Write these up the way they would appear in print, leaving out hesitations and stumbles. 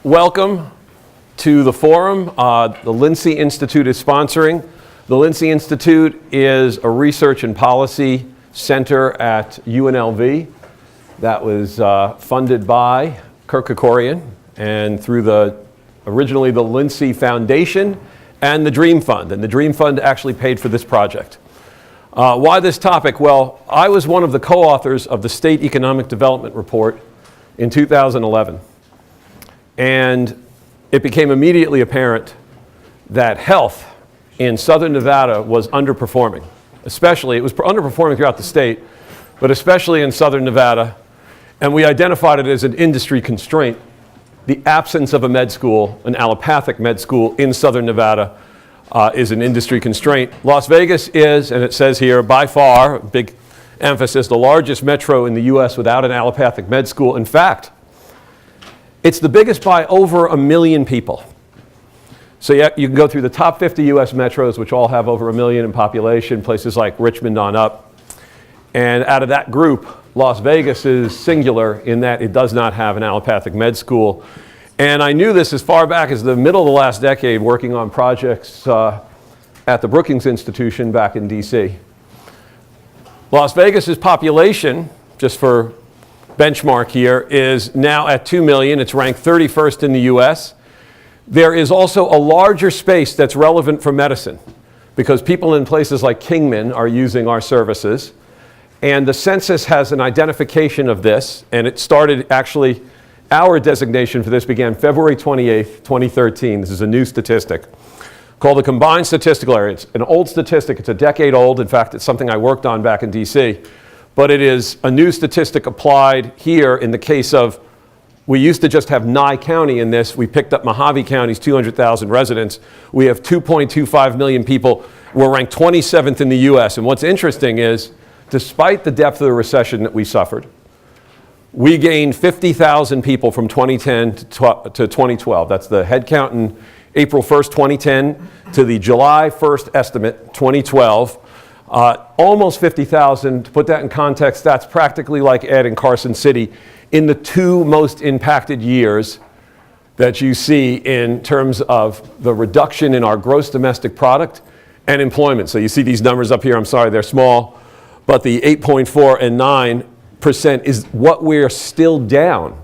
Welcome to the forum. The Lincy Institute is sponsoring. The Lincy Institute is a research and policy center at UNLV that was funded by Kirk Kerkorian and through originally the Lincy Foundation and the Dream Fund. And the Dream Fund actually paid for this project. Why this topic? Well, I was one of the co-authors of the State Economic Development Report in 2011. And it became immediately apparent that health in Southern Nevada was underperforming. Especially, it was underperforming throughout the state, but especially in Southern Nevada. And we identified it as an industry constraint. The absence of a med school, an allopathic med school in Southern Nevada is an industry constraint. Las Vegas is, and it says here, by far, big emphasis, the largest metro in the US without an allopathic med school. In fact, it's the biggest by over 1 million people. So yeah, you can go through the top 50 US metros, which all have over 1 million in population, places like Richmond on up. And out of that group, Las Vegas is singular in that it does not have an allopathic med school. And I knew this as far back as the middle of the last decade, working on projects at the Brookings Institution back in DC. Las Vegas's population, just for benchmark here, is now at 2 million. It's ranked 31st in the US. There is also a larger space that's relevant for medicine because people in places like Kingman are using our services. And the census has an identification of this, and it started actually, our designation for this began February 28th, 2013. This is a new statistic called the Combined Statistical Area. It's an old statistic. It's a decade old. In fact, it's something I worked on back in DC. But it is a new statistic applied here in the case of, we used to just have Nye County in this. We picked up Mojave County's 200,000 residents. We have 2.25 million people. We're ranked 27th in the US. And what's interesting is, despite the depth of the recession that we suffered, we gained 50,000 people from 2010 to 2012. That's the head count in April 1st, 2010 to the July 1st estimate, 2012. Almost 50,000. To put that in context, that's practically like adding Carson City in the two most impacted years that you see in terms of the reduction in our gross domestic product and employment. So you see these numbers up here. I'm sorry, they're small, but the 8.4 and 9% is what we're still down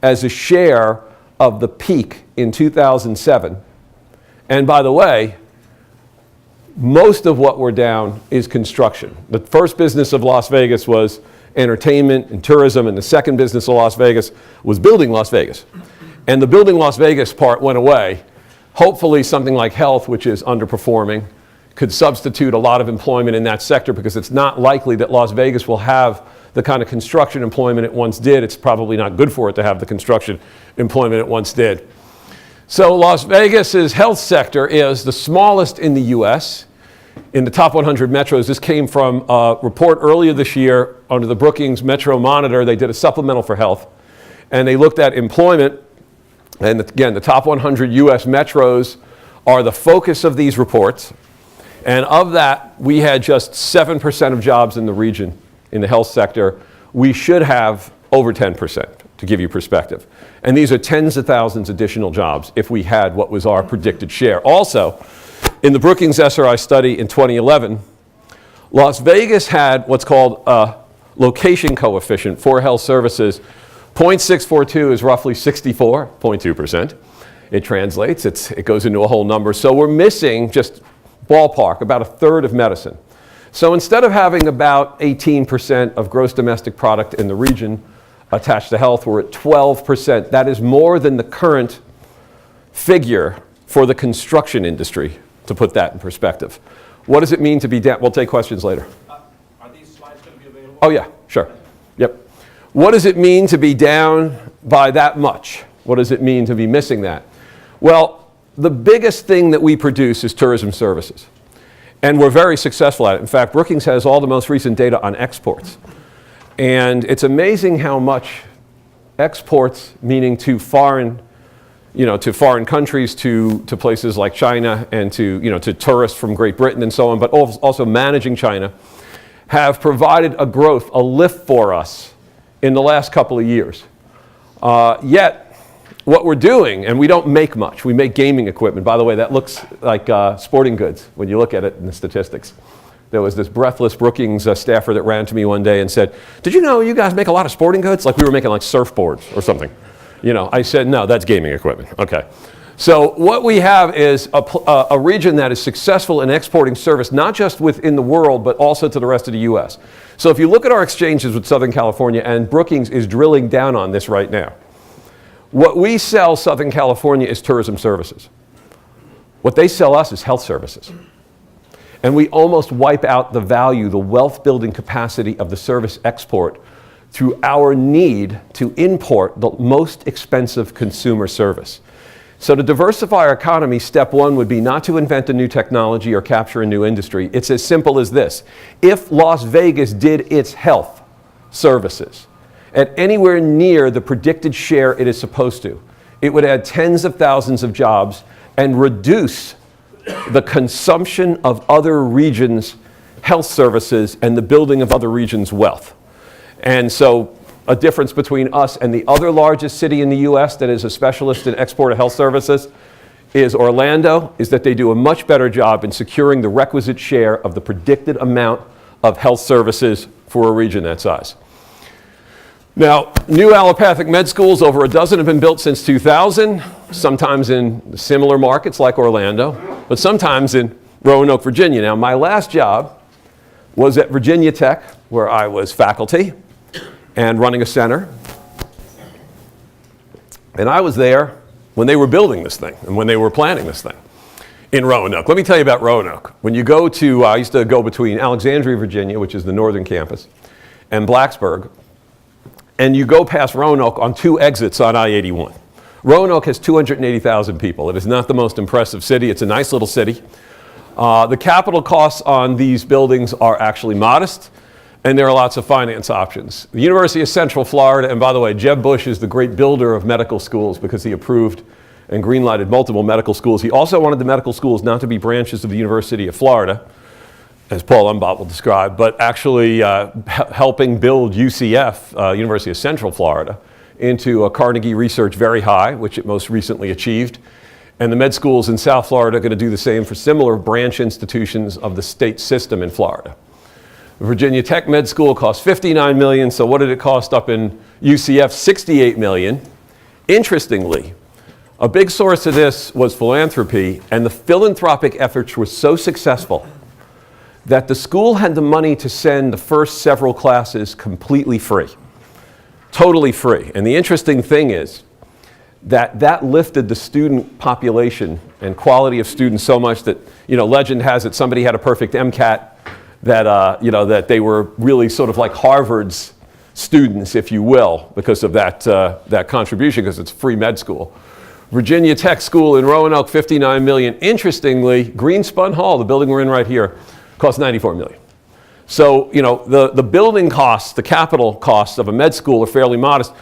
as a share of the peak in 2007. And by the way, most of what we're down is construction. The first business of Las Vegas was entertainment and tourism, and the second business of Las Vegas was building Las Vegas. And the building Las Vegas part went away. Hopefully something like health, which is underperforming, could substitute a lot of employment in that sector because it's not likely that Las Vegas will have the kind of construction employment it once did. It's probably not good for it to have the construction employment it once did. So Las Vegas's health sector is the smallest in the US. In the top 100 metros, this came from a report earlier this year under the Brookings Metro Monitor. They did a supplemental for health, and they looked at employment. And again, the top 100 US metros are the focus of these reports. And of that, we had just 7% of jobs in the region in the health sector. We should have over 10%, to give you perspective. And these are tens of thousands additional jobs if we had what was our predicted share. Also, in the Brookings SRI study in 2011, Las Vegas had what's called a location coefficient for health services. 0.642 is roughly 64.2%. It translates, it goes into a whole number. So we're missing, just ballpark, about a third of medicine. So instead of having about 18% of gross domestic product in the region attached to health, we're at 12%. That is more than the current figure for the construction industry, to put that in perspective. What does it mean to be down? We'll take questions later. Are these slides going to be available? Oh yeah, sure. Yep. What does it mean to be down by that much? What does it mean to be missing that? Well, the biggest thing that we produce is tourism services. And we're very successful at it. In fact, Brookings has all the most recent data on exports. And it's amazing how much exports, meaning to foreign countries, to places like China, and to tourists from Great Britain and so on, but also managing China, have provided a growth, a lift for us in the last couple of years. Yet, what we're doing, and we don't make much. We make gaming equipment. By the way, that looks like sporting goods when you look at it in the statistics. There was this breathless Brookings staffer that ran to me one day and said, "Did you know you guys make a lot of sporting goods?" Like we were making like surfboards or something. You know, I said, "No, that's gaming equipment." Okay. So what we have is a region that is successful in exporting service, not just within the world, but also to the rest of the U.S. So if you look at our exchanges with Southern California, and Brookings is drilling down on this right now, what we sell Southern California is tourism services. What they sell us is health services. And we almost wipe out the value, the wealth building capacity of the service export through our need to import the most expensive consumer service. So to diversify our economy, step one would be not to invent a new technology or capture a new industry. It's as simple as this. If Las Vegas did its health services at anywhere near the predicted share it is supposed to, it would add tens of thousands of jobs and reduce the consumption of other regions' health services and the building of other regions' wealth. And so a difference between us and the other largest city in the US that is a specialist in export of health services is Orlando, is that they do a much better job in securing the requisite share of the predicted amount of health services for a region that size. Now, new allopathic med schools, over a dozen have been built since 2000, sometimes in similar markets like Orlando, but sometimes in Roanoke, Virginia. Now, my last job was at Virginia Tech, where I was faculty and running a center. And I was there when they were building this thing and when they were planning this thing in Roanoke. Let me tell you about Roanoke. When you go to, I used to go between Alexandria, Virginia, which is the northern campus, and Blacksburg, and you go past Roanoke on two exits on I-81. Roanoke has 280,000 people. It is not the most impressive city. It's a nice little city. The capital costs on these buildings are actually modest, and there are lots of finance options. The University of Central Florida, and by the way, Jeb Bush is the great builder of medical schools because he approved and greenlighted multiple medical schools. He also wanted the medical schools not to be branches of the University of Florida, as Paul Umbach will describe, but actually helping build UCF, University of Central Florida, into a Carnegie Research Very High, which it most recently achieved. And the med schools in South Florida are going to do the same for similar branch institutions of the state system in Florida. The Virginia Tech Med School cost $59 million, so what did it cost up in UCF? $68 million. Interestingly, a big source of this was philanthropy, and the philanthropic efforts were so successful that the school had the money to send the first several classes completely free, totally free. And the interesting thing is that that lifted the student population and quality of students so much that, you know, legend has it somebody had a perfect MCAT, that, you know, that they were really sort of like Harvard's students, if you will, because of that, that contribution, because it's free med school. Virginia Tech School in Roanoke, $59 million. Interestingly, Greenspun Hall, the building we're in right here, cost $94 million. So, you know, the building costs, the capital costs of a med school are fairly modest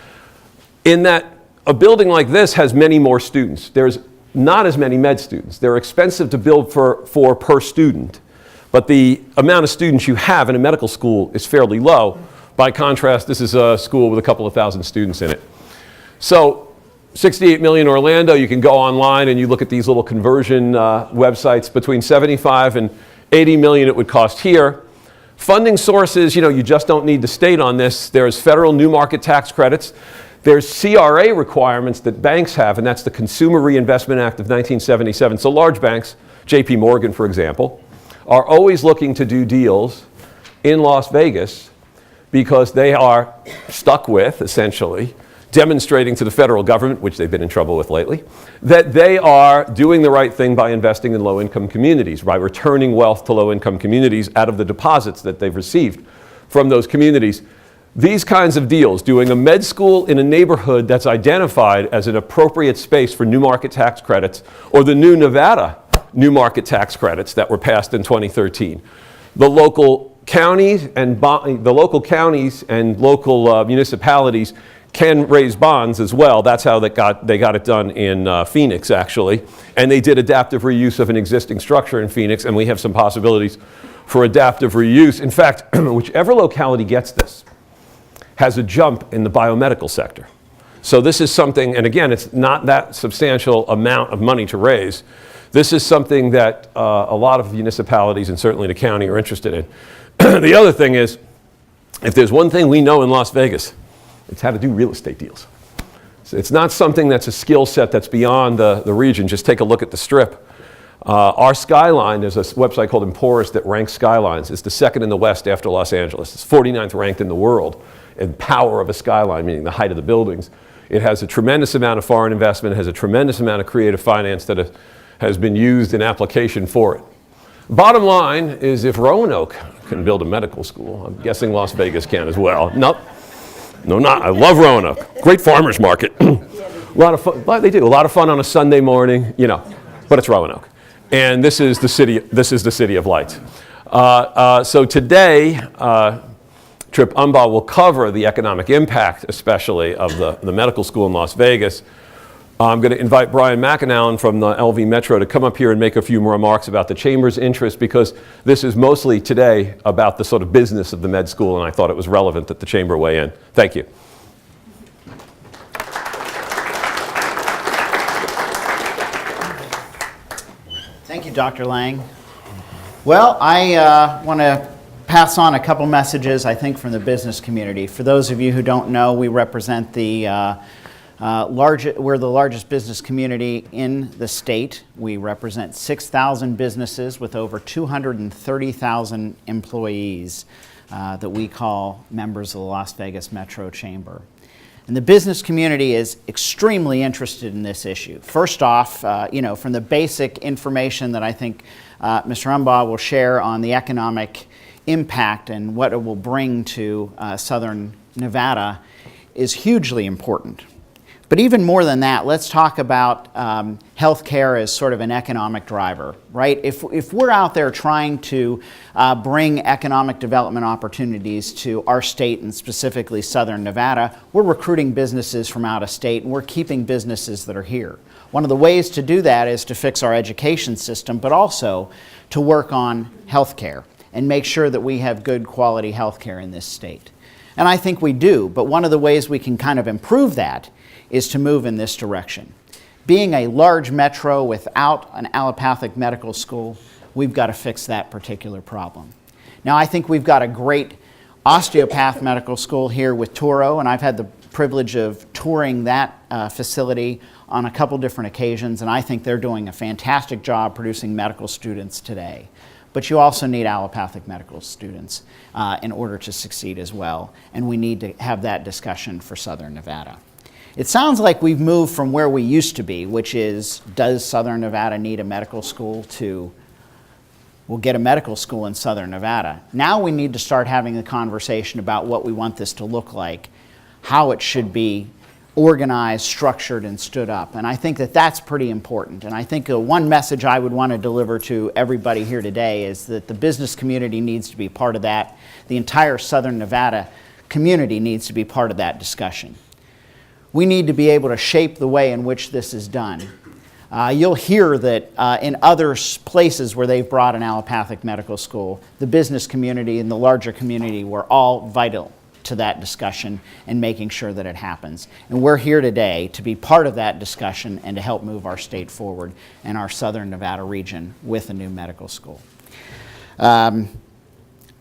in that a building like this has many more students. There's not as many med students. They're expensive to build for per student, but the amount of students you have in a medical school is fairly low. By contrast, this is a school with a couple of thousand students in it. So, 68 million Orlando, you can go online and you look at these little conversion websites. Between 75 and 80 million it would cost here. Funding sources, you know, you just don't need the state on this. There's federal new market tax credits. There's CRA requirements that banks have, and that's the Consumer Reinvestment Act of 1977. So large banks, JP Morgan, for example, are always looking to do deals in Las Vegas because they are stuck with, essentially, demonstrating to the federal government, which they've been in trouble with lately, that they are doing the right thing by investing in low-income communities, by returning wealth to low-income communities out of the deposits that they've received from those communities. These kinds of deals, doing a med school in a neighborhood that's identified as an appropriate space for new market tax credits, or the new Nevada new market tax credits that were passed in 2013. The local counties and local municipalities can raise bonds as well. That's how they got it done in Phoenix, actually. And they did adaptive reuse of an existing structure in Phoenix, and we have some possibilities for adaptive reuse. In fact, whichever locality gets this has a jump in the biomedical sector. So this is something, and again, it's not that substantial amount of money to raise. This is something that a lot of municipalities and certainly the county are interested in. The other thing is, if there's one thing we know in Las Vegas, it's how to do real estate deals. So it's not something that's a skill set that's beyond the region. Just take a look at the Strip. Our skyline, there's a website called Emporis that ranks skylines. It's the second in the West after Los Angeles. It's 49th ranked in the world in power of a skyline, meaning the height of the buildings. It has a tremendous amount of foreign investment. It has a tremendous amount of creative finance that has been used in application for it. Bottom line is, if Roanoke can build a medical school, I'm guessing Las Vegas can as well. Nope. No, not. I love Roanoke. Great farmers market. A lot of fun. Well, they do a lot of fun on a Sunday morning, you know. But it's Roanoke, and this is the city. This is the city of lights. So today, Tripp Umbach will cover the economic impact, especially of the medical school in Las Vegas. I'm going to invite Brian McAnallen from the LV Metro to come up here and make a few more remarks about the Chamber's interest, because this is mostly today about the sort of business of the med school, and I thought it was relevant that the Chamber weigh in. Thank you. Thank you, Dr. Lang. Well, I want to pass on a couple messages, I think, from the business community. For those of you who don't know, we represent we're the largest business community in the state. We represent 6,000 businesses with over 230,000 employees that we call members of the Las Vegas Metro Chamber. And the business community is extremely interested in this issue. First off, from the basic information that I think Mr. Umbach will share on the economic impact and what it will bring to Southern Nevada is hugely important. But even more than that, let's talk about healthcare as sort of an economic driver, right? If we're out there trying to bring economic development opportunities to our state and specifically Southern Nevada, we're recruiting businesses from out of state and we're keeping businesses that are here. One of the ways to do that is to fix our education system, but also to work on healthcare and make sure that we have good quality healthcare in this state. And I think we do, but one of the ways we can kind of improve that is to move in this direction. Being a large metro without an allopathic medical school, we've got to fix that particular problem. Now, I think we've got a great osteopath medical school here with Toro, and I've had the privilege of touring that facility on a couple different occasions, and I think they're doing a fantastic job producing medical students today. But you also need allopathic medical students in order to succeed as well, and we need to have that discussion for Southern Nevada. It sounds like we've moved from where we used to be, which is, does Southern Nevada need a medical school, to we'll get a medical school in Southern Nevada. Now we need to start having the conversation about what we want this to look like, how it should be organized, structured, and stood up. And I think that that's pretty important. And I think one message I would want to deliver to everybody here today is that the business community needs to be part of that. The entire Southern Nevada community needs to be part of that discussion. We need to be able to shape the way in which this is done. You'll hear that in other places where they've brought an allopathic medical school, the business community and the larger community were all vital to that discussion and making sure that it happens. And we're here today to be part of that discussion and to help move our state forward and our Southern Nevada region with a new medical school.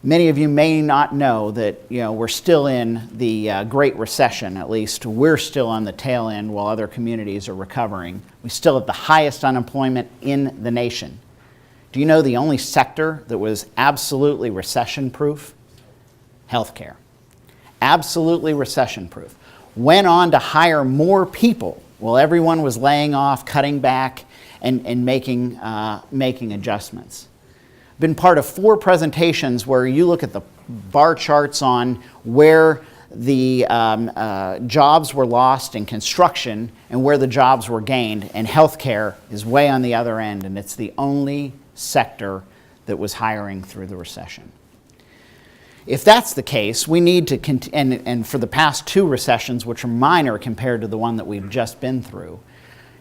Many of you may not know that we're still in the Great Recession. At least we're still on the tail end while other communities are recovering. We still have the highest unemployment in the nation. Do you know the only sector that was absolutely recession-proof? Healthcare. Absolutely recession-proof. Went on to hire more people while everyone was laying off, cutting back, and making adjustments. Been part of 4 presentations where you look at the bar charts on where the jobs were lost in construction and where the jobs were gained, and healthcare is way on the other end, and it's the only sector that was hiring through the recession. If that's the case, we need to, and for the past 2 recessions, which are minor compared to the one that we've just been through,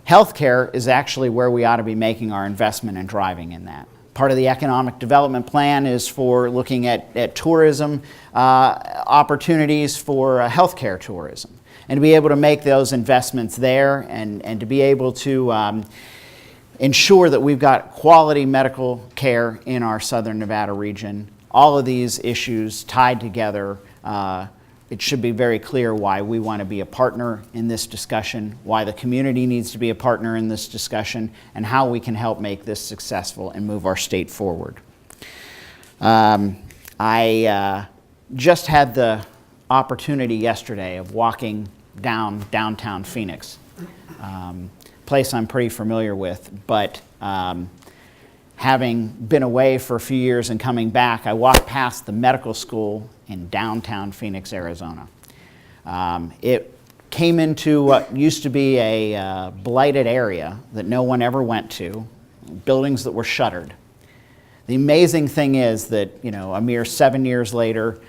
healthcare is actually where we ought to be making our investment and driving in that. Part of the economic development plan is for looking at tourism opportunities for healthcare tourism. and to be able to make those investments there and to be able to ensure that we've got quality medical care in our Southern Nevada region. All of these issues tied together, it should be very clear why we want to be a partner in this discussion, why the community needs to be a partner in this discussion, and how we can help make this successful and move our state forward. I just had the opportunity yesterday of walking downtown Phoenix, place I'm pretty familiar with, but having been away for a few years and coming back, I walked past the medical school in downtown Phoenix, Arizona. It came into what used to be a blighted area that no one ever went to, buildings that were shuttered. The amazing thing is that, a mere 7 years later,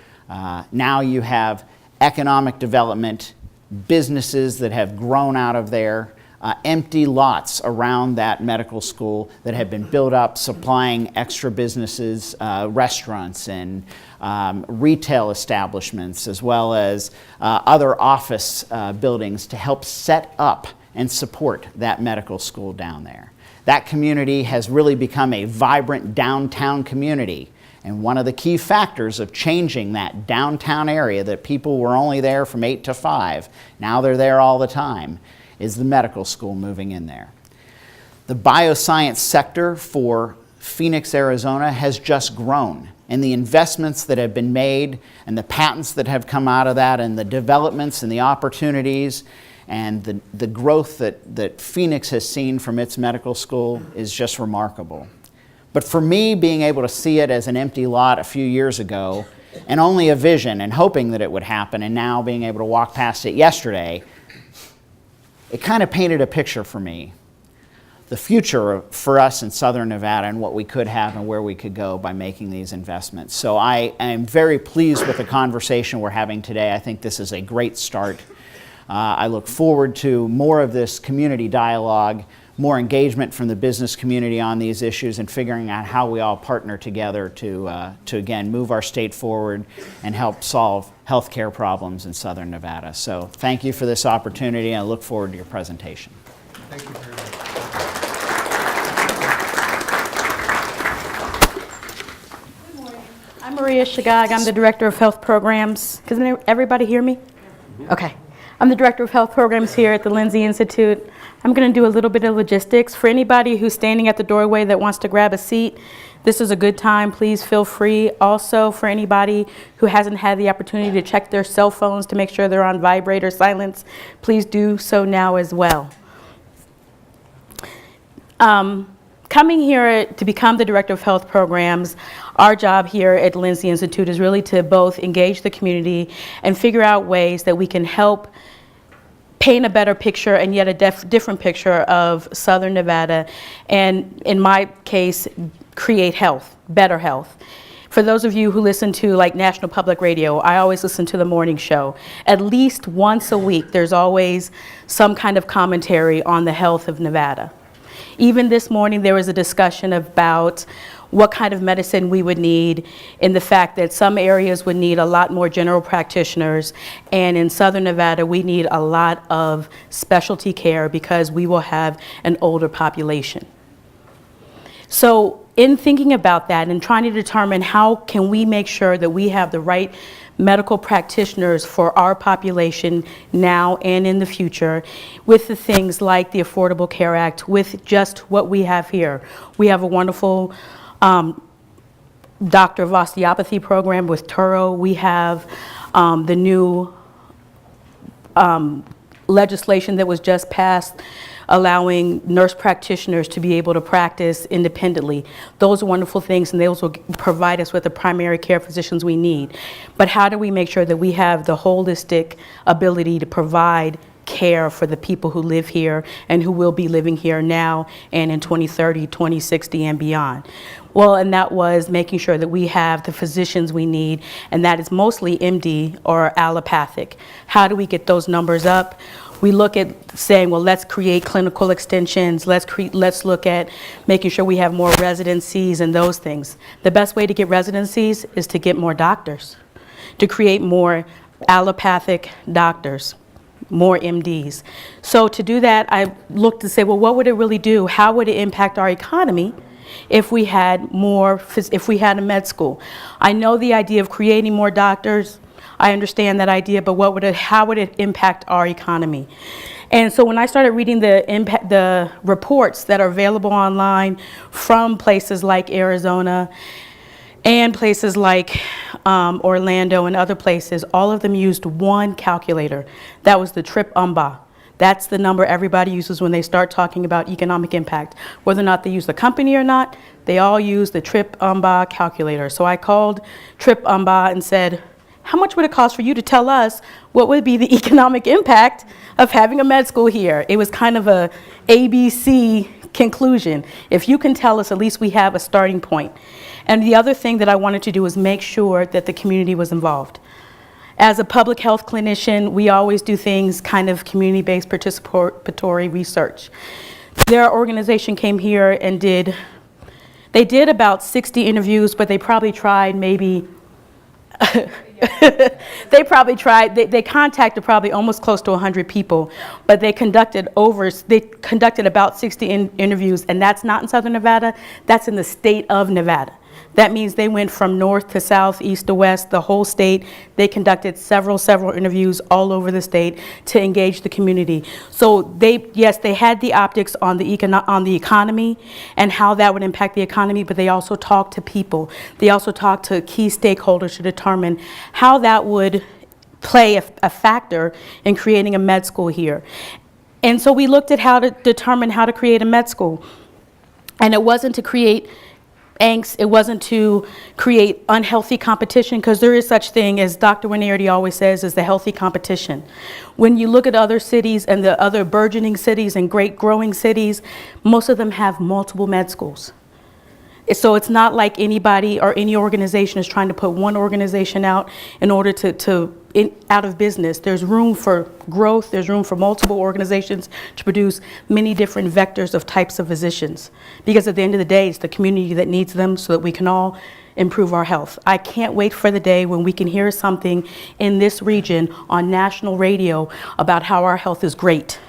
now you have economic development, businesses that have grown out of there, empty lots around that medical school that have been built up, supplying extra businesses, restaurants and retail establishments, as well as other office buildings to help set up and support that medical school down there. That community has really become a vibrant downtown community. And one of the key factors of changing that downtown area that people were only there from 8 to 5, now they're there all the time, is the medical school moving in there. The bioscience sector for Phoenix, Arizona has just grown. And the investments that have been made and the patents that have come out of that and the developments and the opportunities and the growth that Phoenix has seen from its medical school is just remarkable. But for me, being able to see it as an empty lot a few years ago and only a vision and hoping that it would happen, and now being able to walk past it yesterday, it kind of painted a picture for me. The future for us in Southern Nevada and what we could have and where we could go by making these investments. So I am very pleased with the conversation we're having today. I think this is a great start. I look forward to more of this community dialogue, more engagement from the business community on these issues, and figuring out how we all partner together to again, move our state forward and help solve healthcare problems in Southern Nevada. So thank you for this opportunity, and I look forward to your presentation. Thank you very much. Good morning. I'm Maria Shagag. I'm the Director of Health Programs. Can everybody hear me? Okay. I'm the Director of Health Programs here at the Lincy Institute. I'm going to do a little bit of logistics. For anybody who's standing at the doorway that wants to grab a seat, this is a good time. Please feel free. Also, for anybody who hasn't had the opportunity to check their cell phones to make sure they're on vibrate or silence, please do so now as well. Coming here to become the Director of Health Programs, our job here at Lincy Institute is really to both engage the community and figure out ways that we can help paint a better picture and yet a different picture of Southern Nevada, and in my case, create health, better health. For those of you who listen to like National Public Radio, I always listen to the morning show. At least once a week, there's always some kind of commentary on the health of Nevada. Even this morning, there was a discussion about what kind of medicine we would need, in the fact that some areas would need a lot more general practitioners, and in Southern Nevada, we need a lot of specialty care because we will have an older population. So in thinking about that and trying to determine how can we make sure that we have the right medical practitioners for our population now and in the future, with the things like the Affordable Care Act, with just what we have here. We have a wonderful doctor of osteopathy program with Turo. We have the new legislation that was just passed allowing nurse practitioners to be able to practice independently. Those are wonderful things, and those will provide us with the primary care physicians we need. But how do we make sure that we have the holistic ability to provide care for the people who live here and who will be living here now and in 2030, 2060, and beyond? Well, and that was making sure that we have the physicians we need, and that is mostly MD or allopathic. How do we get those numbers up? We look at saying, well, let's create clinical extensions. Let's look at making sure we have more residencies and those things. The best way to get residencies is to get more doctors, to create more allopathic doctors. more MDs. So to do that, I looked to say, well, what would it really do? How would it impact our economy if we had a med school? I know the idea of creating more doctors. I understand that idea, but how would it impact our economy? And so when I started reading the reports that are available online from places like Arizona and places like Orlando and other places, all of them used one calculator. That was the Tripp Umbach. That's the number everybody uses when they start talking about economic impact. Whether or not they use the company or not, they all use the Tripp Umbach calculator. So I called Tripp Umbach and said, how much would it cost for you to tell us what would be the economic impact of having a med school here? It was kind of a ABC conclusion. If you can tell us, at least we have a starting point. And the other thing that I wanted to do was make sure that the community was involved. As a public health clinician, we always do things kind of community-based participatory research. Their organization came here and did about 60 interviews, but they probably tried maybe they contacted probably almost close to 100 people, but they conducted about 60 interviews, and that's not in Southern Nevada, that's in the state of Nevada. That means they went from north to south, east to west, the whole state. They conducted several interviews all over the state to engage the community. So they had the optics on the economy and how that would impact the economy, but they also talked to people. They also talked to key stakeholders to determine how that would play a factor in creating a med school here. And so we looked at how to determine how to create a med school. And it wasn't to create angst, it wasn't to create unhealthy competition, because there is such thing, as Dr. Winiarty always says, is the healthy competition. When you look at other cities and the other burgeoning cities and great growing cities, most of them have multiple med schools. So it's not like anybody or any organization is trying to put one organization out in order out of business. There's room for growth, there's room for multiple organizations to produce many different vectors of types of physicians. Because at the end of the day, it's the community that needs them so that we can all improve our health. I can't wait for the day when we can hear something in this region on national radio about how our health is great,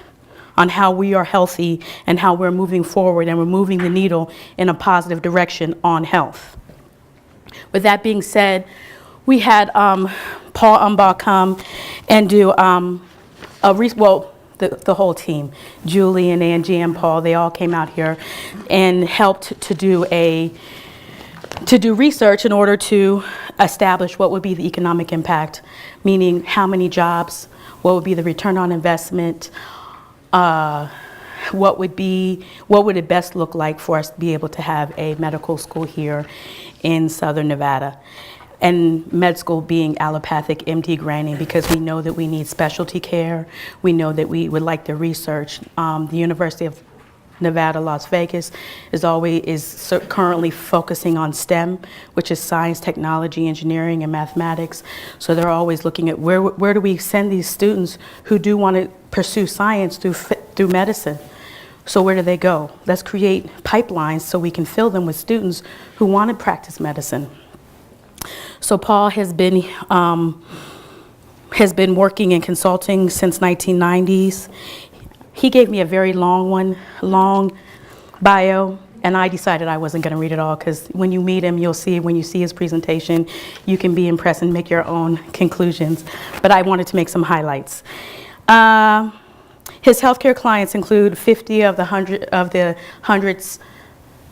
on how we are healthy and how we're moving forward and we're moving the needle in a positive direction on health. With that being said, we had Paul Umbach come and do the whole team, Julie and Angie and Paul, they all came out here and helped to do research in order to establish what would be the economic impact, meaning how many jobs, what would be the return on investment, what would it best look like for us to be able to have a medical school here in Southern Nevada. And med school being allopathic MD granting, because we know that we need specialty care. We know that we would like the research. The University of Nevada, Las Vegas is currently focusing on STEM, which is science, technology, engineering, and mathematics. So they're always looking at where do we send these students who do want to pursue science through medicine. So where do they go? Let's create pipelines so we can fill them with students who want to practice medicine. So Paul has been working and consulting since 1990s. He gave me a very long bio, and I decided I wasn't going to read it all, because when you meet him, you'll see, when you see his presentation, you can be impressed and make your own conclusions. But I wanted to make some highlights. His healthcare clients include 50 of the hundreds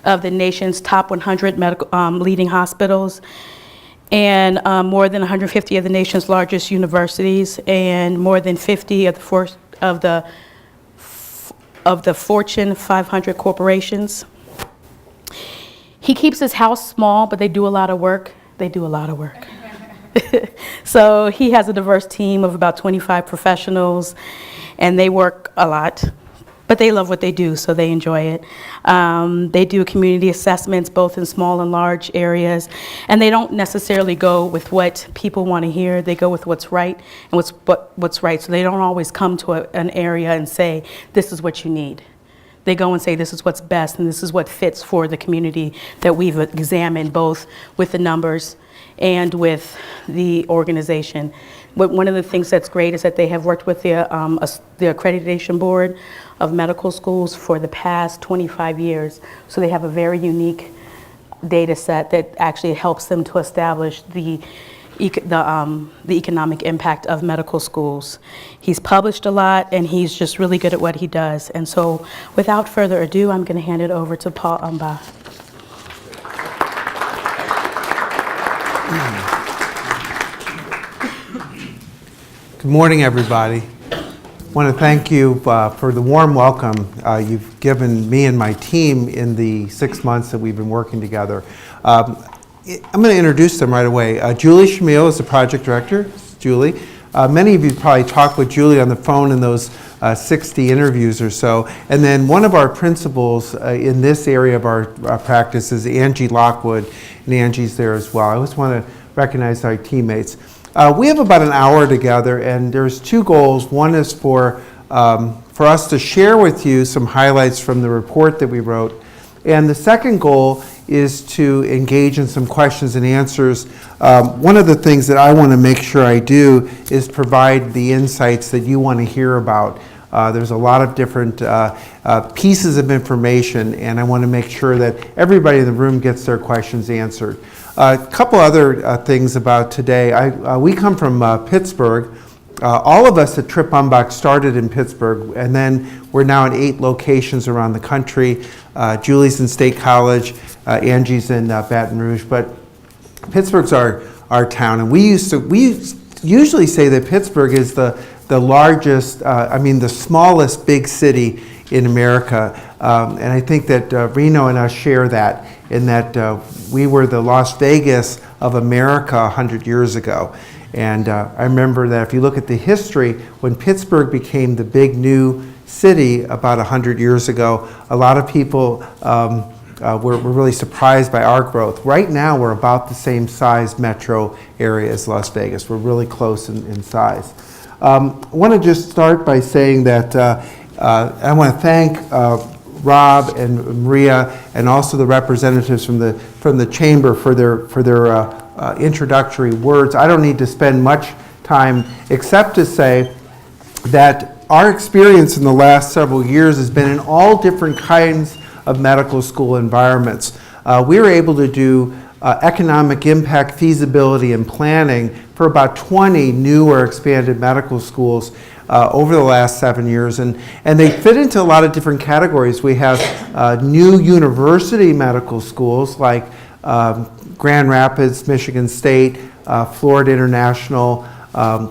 of the nation's top 100 medical leading hospitals, and more than 150 of the nation's largest universities, and more than 50 of the Fortune 500 corporations. He keeps his house small, but they do a lot of work. So he has a diverse team of about 25 professionals, and they work a lot, but they love what they do, so they enjoy it. They do community assessments, both in small and large areas, and they don't necessarily go with what people want to hear. They go with what's right and what's right. So they don't always come to an area and say, this is what you need. They go and say, this is what's best, and this is what fits for the community that we've examined, both with the numbers and with the organization. one of the things that's great is that they have worked with the Accreditation Board of Medical Schools for the past 25 years. So they have a very unique data set that actually helps them to establish the economic impact of medical schools. He's published a lot, and he's just really good at what he does. And so without further ado, I'm going to hand it over to Tripp Umbach. Good morning, everybody. I want to thank you for the warm welcome you've given me and my team in the 6 months that we've been working together. I'm going to introduce them right away. Julie Shamil is the project director. Julie. Many of you probably talked with Julie on the phone in those 60 interviews or so. And then one of our principals in this area of our practice is Angie Lockwood, and Angie's there as well. I always want to recognize our teammates. We have about an hour together, and there's two goals. One is for us to share with you some highlights from the report that we wrote. And the second goal is to engage in some questions and answers. One of the things that I want to make sure I do is provide the insights that you want to hear about. There's a lot of different pieces of information, and I want to make sure that everybody in the room gets their questions answered. A couple other things about today. We come from Pittsburgh. All of us at Tripp Umbach started in Pittsburgh, and then we're now in 8 locations around the country. Julie's in State College, Angie's in Baton Rouge, but Pittsburgh's our town, and we usually say that Pittsburgh is the largest, the smallest big city in America, and I think that Reno and us share that, in that we were the Las Vegas of America 100 years ago. And I remember that if you look at the history, when Pittsburgh became the big new city about 100 years ago, a lot of people were really surprised by our growth. Right now, we're about the same size metro area as Las Vegas. We're really close in size. I want to just start by saying that I want to thank Rob and Maria, and also the representatives from the chamber for their introductory words. I don't need to spend much time except to say that our experience in the last several years has been in all different kinds of medical school environments. We were able to do economic impact, feasibility, and planning for about 20 new or expanded medical schools over the last 7 years, and they fit into a lot of different categories. We have new university medical schools like Grand Rapids, Michigan State, Florida International.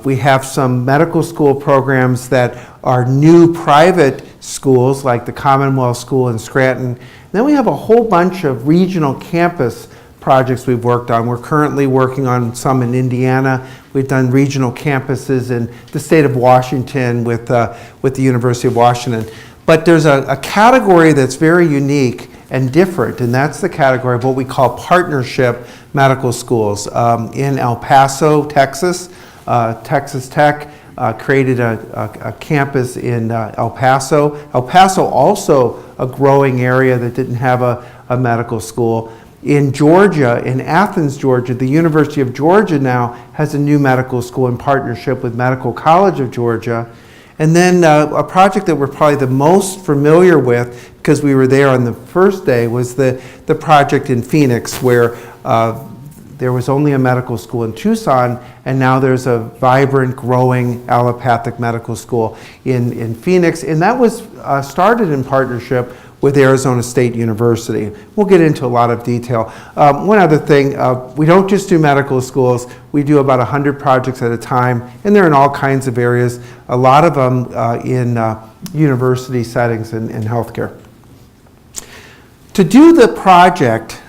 We have some medical school programs that are new private schools like the Commonwealth School in Scranton. And then we have a whole bunch of regional campus projects we've worked on. We're currently working on some in Indiana. We've done regional campuses in the state of Washington with the University of Washington. But there's a category that's very unique and different, and that's the category of what we call partnership medical schools. In El Paso, Texas, Texas Tech created a campus in El Paso. El Paso also a growing area that didn't have a medical school. In Georgia, in Athens, Georgia, the University of Georgia now has a new medical school in partnership with Medical College of Georgia. And then a project that we're probably the most familiar with, because we were there on the first day, was the project in Phoenix, where there was only a medical school in Tucson, and now there's a vibrant, growing allopathic medical school in Phoenix. And that was started in partnership with Arizona State University. We'll get into a lot of detail. One other thing, we don't just do medical schools, we do about 100 projects at a time, and they're in all kinds of areas, a lot of them in university settings and healthcare. To do the project,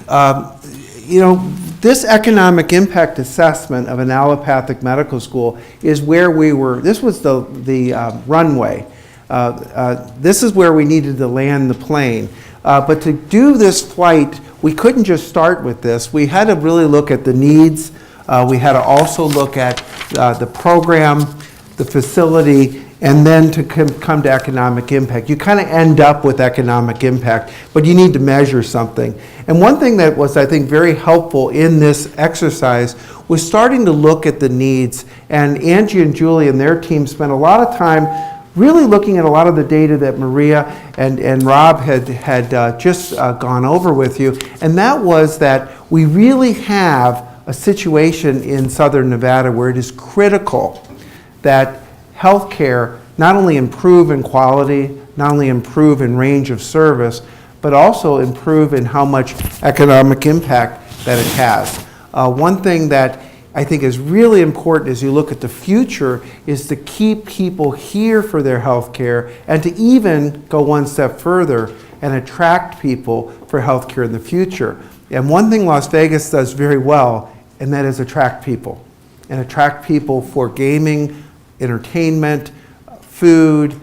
this economic impact assessment of an allopathic medical school is where we were. This was the runway. This is where we needed to land the plane. But to do this flight, we couldn't just start with this. We had to really look at the needs. We had to also look at the program, the facility, and then to come to economic impact. You kind of end up with economic impact, but you need to measure something. And one thing that was, I think, very helpful in this exercise was starting to look at the needs. And Angie and Julie and their team spent a lot of time really looking at a lot of the data that Maria and Rob had just gone over with you. And that was that we really have a situation in Southern Nevada where it is critical that healthcare not only improve in quality, not only improve in range of service, but also improve in how much economic impact that it has. One thing that I think is really important as you look at the future is to keep people here for their healthcare and to even go one step further and attract people for healthcare in the future. And one thing Las Vegas does very well, and that is attract people. And attract people for gaming, entertainment, food,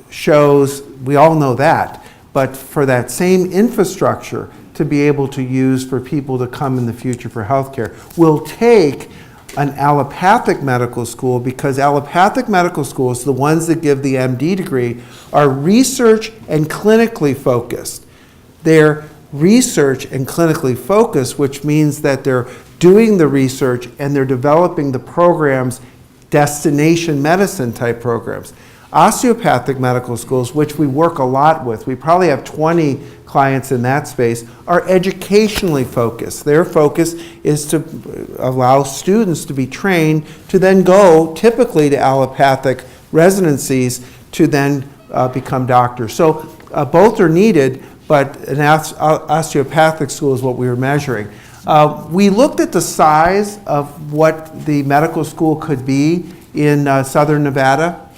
shows, we all know that. But for that same infrastructure to be able to use for people to come in the future for healthcare, we'll take an allopathic medical school, because allopathic medical schools, the ones that give the MD degree, are research and clinically focused. They're research and clinically focused, which means that they're doing the research and they're developing the programs, destination medicine type programs. Osteopathic medical schools, which we work a lot with, we probably have 20 clients in that space, are educationally focused. Their focus is to allow students to be trained to then go typically to allopathic residencies to then become doctors. So both are needed, but an osteopathic school is what we were measuring. We looked at the size of what the medical school could be in Southern Nevada.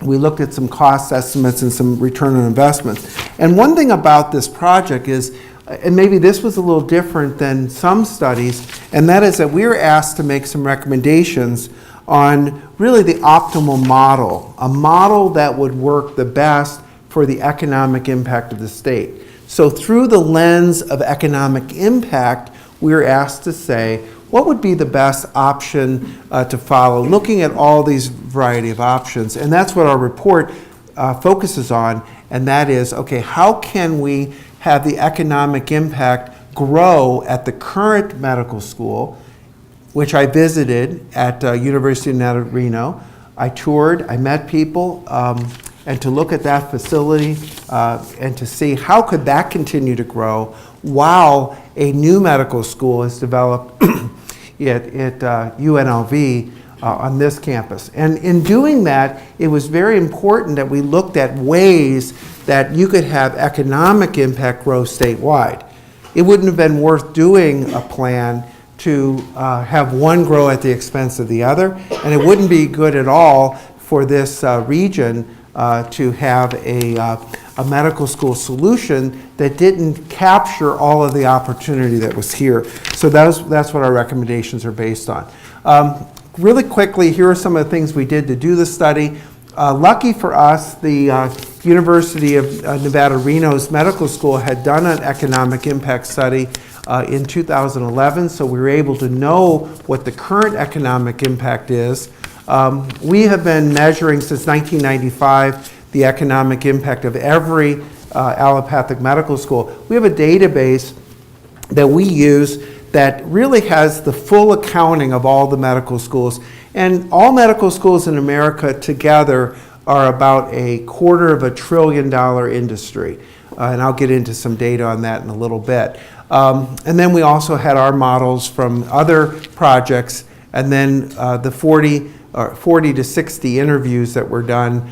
We looked at some cost estimates and some return on investment. And one thing about this project is, and maybe this was a little different than some studies, and that is that we were asked to make some recommendations on really the optimal model, a model that would work the best for the economic impact of the state. So through the lens of economic impact, we were asked to say, what would be the best option to follow, looking at all these variety of options. And that's what our report focuses on, and that is, okay, how can we have the economic impact grow at the current medical school, which I visited at University of Nevada, Reno. I toured, I met people, and to look at that facility and to see how could that continue to grow while a new medical school is developed at UNLV on this campus. And in doing that, it was very important that we looked at ways that you could have economic impact grow statewide. It wouldn't have been worth doing a plan to have one grow at the expense of the other, and it wouldn't be good at all for this region to have a medical school solution that didn't capture all of the opportunity that was here. So that's what our recommendations are based on. Really quickly, here are some of the things we did to do the study. Lucky for us, the University of Nevada, Reno's medical school had done an economic impact study in 2011, so we were able to know what the current economic impact is. We have been measuring since 1995 the economic impact of every allopathic medical school. We have a database that we use that really has the full accounting of all the medical schools. And all medical schools in America together are about $250 billion industry. And I'll get into some data on that in a little bit. And then we also had our models from other projects, and then the 40 to 60 interviews that were done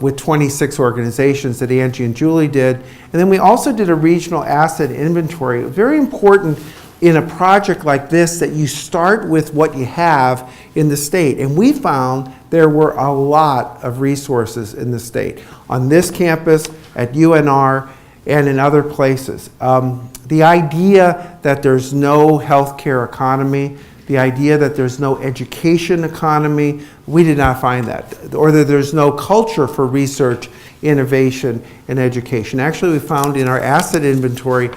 with 26 organizations that Angie and Julie did. And then we also did a regional asset inventory. Very important in a project like this that you start with what you have in the state. And we found there were a lot of resources in the state, on this campus, at UNR, and in other places. The idea that there's no healthcare economy, the idea that there's no education economy, we did not find that. Or that there's no culture for research, innovation, and education. Actually, we found in our asset inventory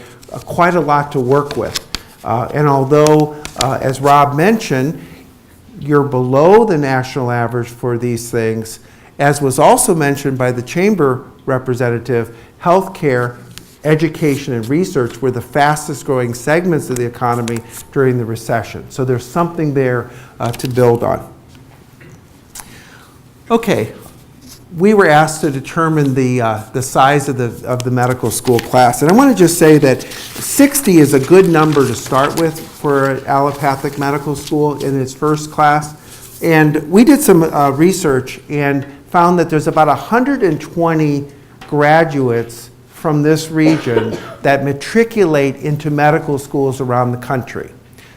quite a lot to work with. And although, as Rob mentioned, you're below the national average for these things, As was also mentioned by the chamber representative, healthcare, education, and research were the fastest growing segments of the economy during the recession. So there's something there to build on. Okay, we were asked to determine the size of the medical school class. And I want to just say that 60 is a good number to start with for an allopathic medical school in its first class. And we did some research and found that there's about 120 graduates from this region that matriculate into medical schools around the country.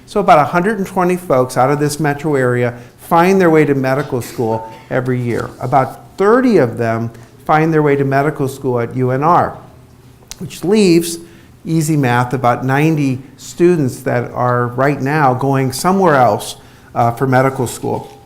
So about 120 folks out of this metro area find their way to medical school every year. About 30 of them find their way to medical school at UNR, which leaves, easy math, about 90 students that are right now going somewhere else for medical school.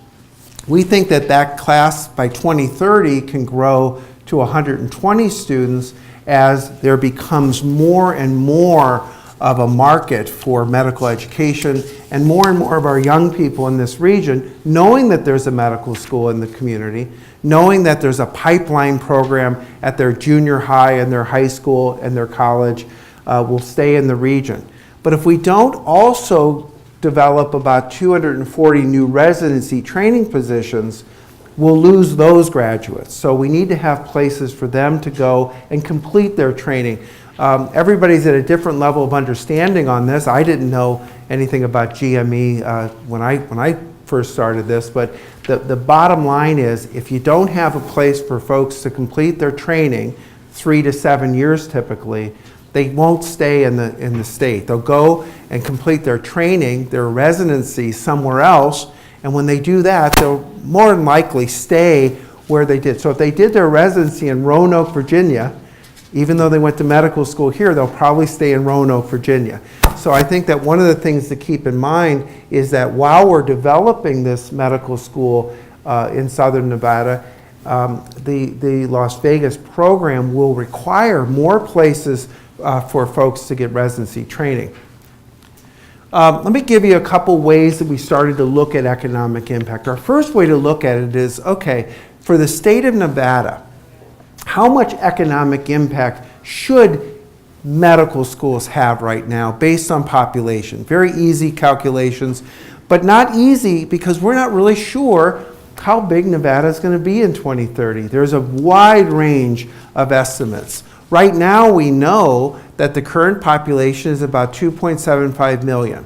We think that that class by 2030 can grow to 120 students as there becomes more and more of a market for medical education, and more of our young people in this region, knowing that there's a medical school in the community, knowing that there's a pipeline program at their junior high and their high school and their college, will stay in the region. But if we don't also develop about 240 new residency training positions, we'll lose those graduates. So we need to have places for them to go and complete their training. Everybody's at a different level of understanding on this. I didn't know anything about GME when I first started this, but the bottom line is, if you don't have a place for folks to complete their training, 3 to 7 years typically, they won't stay in the state. They'll go and complete their training, their residency somewhere else, and when they do that, they'll more than likely stay where they did. So if they did their residency in Roanoke, Virginia, even though they went to medical school here, they'll probably stay in Roanoke, Virginia. So I think that one of the things to keep in mind is that while we're developing this medical school in Southern Nevada, the Las Vegas program will require more places for folks to get residency training. Let me give you a couple ways that we started to look at economic impact. Our first way to look at it is, okay, for the state of Nevada, how much economic impact should medical schools have right now based on population? Very easy calculations, but not easy because we're not really sure how big Nevada is going to be in 2030. There's a wide range of estimates. Right now we know that the current population is about 2.75 million.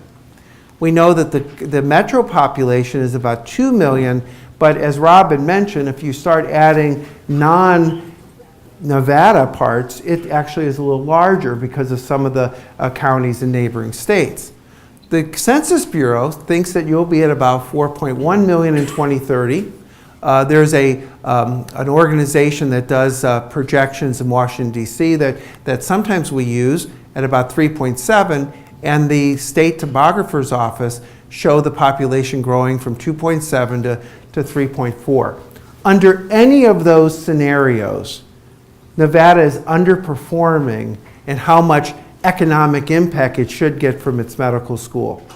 We know that the metro population is about 2 million, but as Rob had mentioned, if you start adding non-Nevada parts, it actually is a little larger because of some of the counties in neighboring states. The Census Bureau thinks that you'll be at about 4.1 million in 2030. There's an organization that does projections in Washington, D.C. that sometimes we use at about 3.7, and the state topographer's office show the population growing from 2.7 to 3.4. Under any of those scenarios, Nevada is underperforming in how much economic impact it should get from its medical school,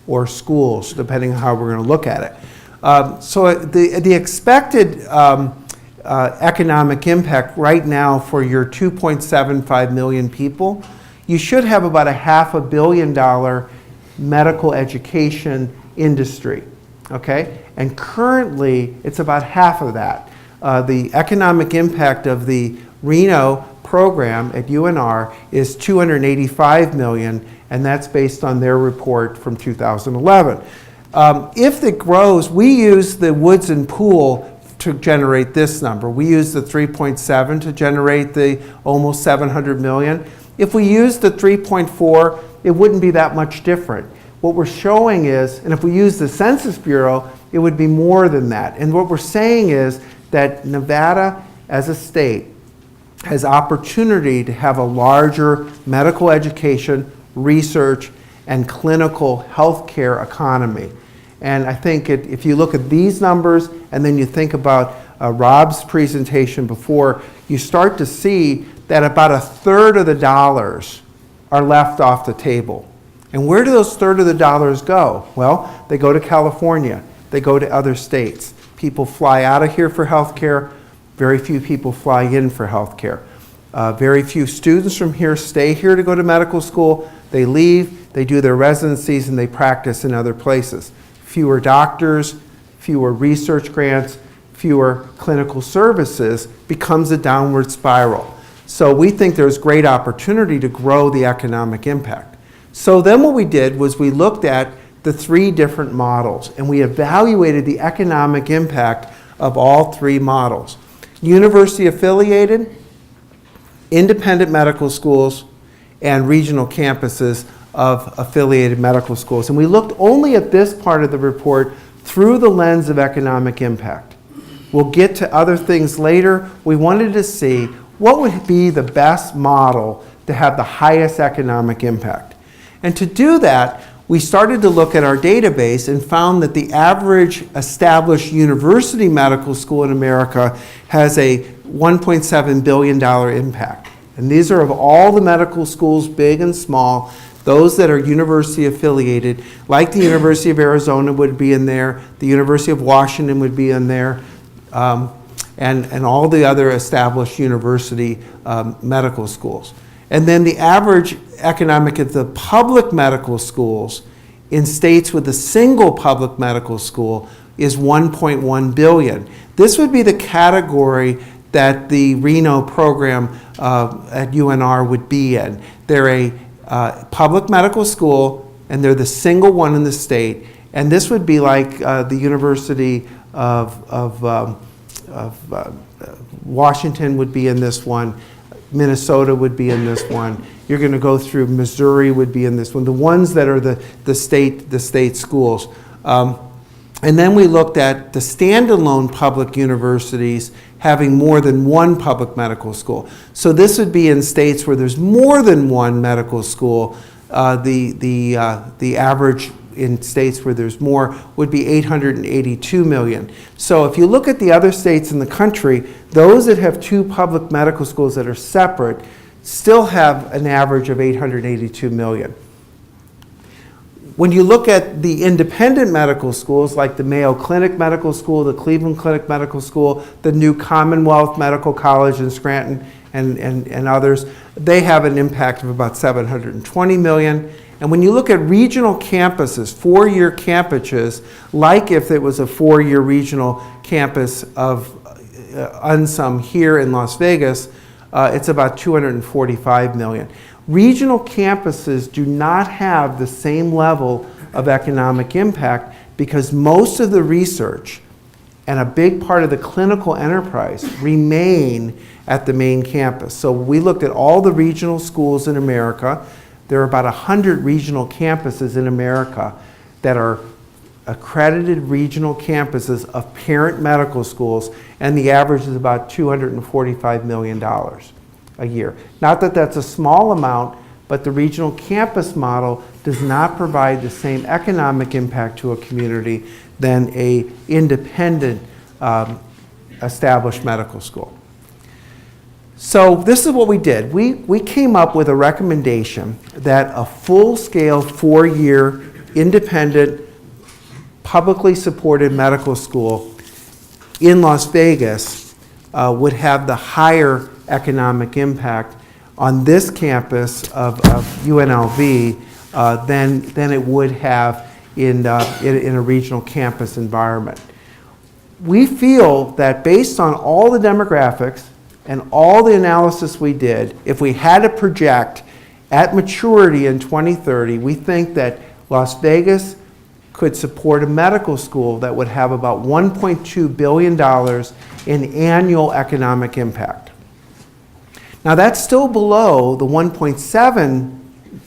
or schools, depending on how we're going to look at it. So the expected economic impact right now for your 2.75 million people, you should have about a $500 million medical education industry, okay? And currently, it's about half of that. The economic impact of the Reno program at UNR is $285 million, and that's based on their report from 2011. If it grows, we use the Woods and Pool to generate this number. We use the 3.7 to generate the almost 700 million. If we use the 3.4, it wouldn't be that much different. What we're showing is, and if we use the Census Bureau, it would be more than that. And what we're saying is that Nevada as a state has opportunity to have a larger medical education, research, and clinical healthcare economy. And I think if you look at these numbers and then you think about Rob's presentation before, you start to see that about a third of the dollars are left off the table. And where do those third of the dollars go? Well, they go to California, they go to other states. people fly out of here for healthcare. Very few people fly in for healthcare. Very few students from here stay here to go to medical school. They leave, they do their residencies, and they practice in other places. Fewer doctors, fewer research grants, fewer clinical services becomes a downward spiral. So we think there's great opportunity to grow the economic impact. So then what we did was we looked at the 3 different models, and we evaluated the economic impact of all 3 models. University affiliated, independent medical schools, and regional campuses of affiliated medical schools. And we looked only at this part of the report through the lens of economic impact. We'll get to other things later. We wanted to see what would be the best model to have the highest economic impact. And to do that, we started to look at our database and found that the average established university medical school in America has a $1.7 billion impact. And these are of all the medical schools, big and small, those that are university affiliated, like the University of Arizona would be in there, the University of Washington would be in there, and all the other established university medical schools. And then the average economic of the public medical schools in states with a single public medical school is $1.1 billion. This would be the category that the Reno program at UNR would be in. They're a public medical school, and they're the single one in the state. And this would be like the University of Washington would be in this one. Minnesota would be in this one. You're going to go through Missouri would be in this one. The ones that are the state schools. And then we looked at the standalone public universities having more than one public medical school. So this would be in states where there's more than one medical school. The average in states where there's more would be 882 million. So if you look at the other states in the country, those that have 2 public medical schools that are separate still have an average of 882 million. When you look at the independent medical schools, like the Mayo Clinic Medical School, the Cleveland Clinic Medical School, the new Commonwealth Medical College in Scranton, and others, they have an impact of about 720 million. And when you look at regional campuses, 4-year campuses, like if it was a 4-year regional campus of UNSUM here in Las Vegas, it's about 245 million. Regional campuses do not have the same level of economic impact because most of the research and a big part of the clinical enterprise remain at the main campus. So we looked at all the regional schools in America. There are about 100 regional campuses in America that are accredited regional campuses of parent medical schools, and the average is about $245 million a year. Not that that's a small amount, but the regional campus model does not provide the same economic impact to a community than an independent established medical school. So this is what we did. We came up with a recommendation that a full-scale 4-year independent publicly supported medical school in Las Vegas would have the higher economic impact on this campus of UNLV than it would have in a regional campus environment. We feel that based on all the demographics and all the analysis we did, if we had to project at maturity in 2030, we think that Las Vegas could support a medical school that would have about $1.2 billion in annual economic impact. Now that's still below the $1.7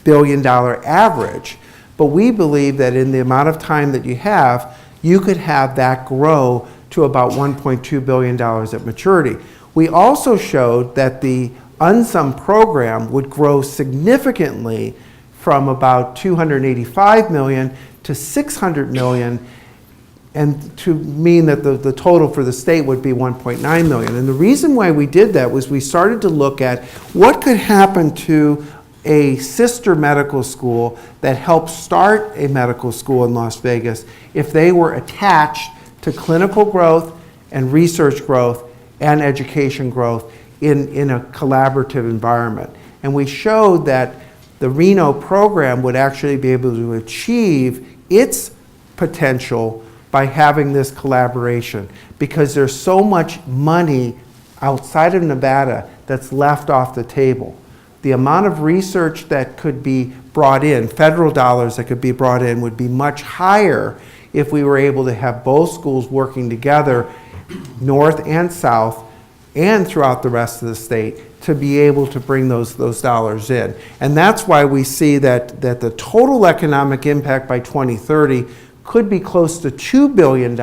billion average, but we believe that in the amount of time that you could have that grow to about $1.2 billion at maturity. We also showed that the UNSUM program would grow significantly from about 285 million to 600 million, and to mean that the total for the state would be 1.9 million. And the reason why we did that was we started to look at what could happen to a sister medical school that helped start a medical school in Las Vegas if they were attached to clinical growth and research growth and education growth in a collaborative environment. And we showed that the Reno program would actually be able to achieve its potential by having this collaboration, because there's so much money outside of Nevada that's left off the table. The amount of research that could be brought in, federal dollars that could be brought in, would be much higher if we were able to have both schools working together, north and south, and throughout the rest of the state, to be able to bring those dollars in. And that's why we see that the total economic impact by 2030 could be close to $2 billion,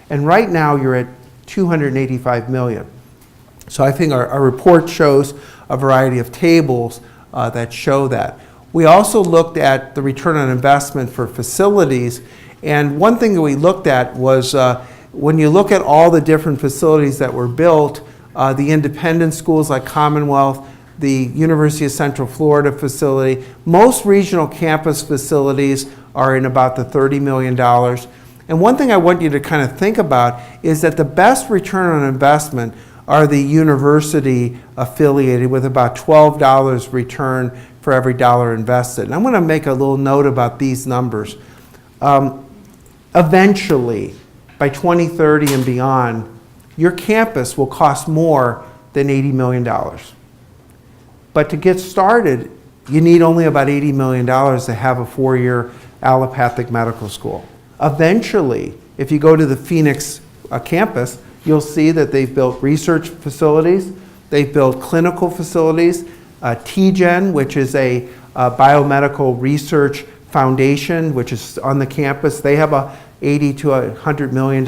and right now you're at $285 million. So I think our report shows a variety of tables that show that. We also looked at the return on investment for facilities, and one thing that we looked at was when you look at all the different facilities that were built, the independent schools like Commonwealth, the University of Central Florida facility, most regional campus facilities are in about the $30 million. And one thing I want you to kind of think about is that the best return on investment are the university affiliated, with about $12 return for every dollar invested. And I'm going to make a little note about these numbers. Eventually, by 2030 and beyond, your campus will cost more than $80 million. But to get started, you need only about $80 million to have a 4-year allopathic medical school. Eventually, if you go to the Phoenix campus, you'll see that they've built research facilities, they've built clinical facilities, TGen, which is a biomedical research foundation, which is on the campus. They have a $80 to $100 million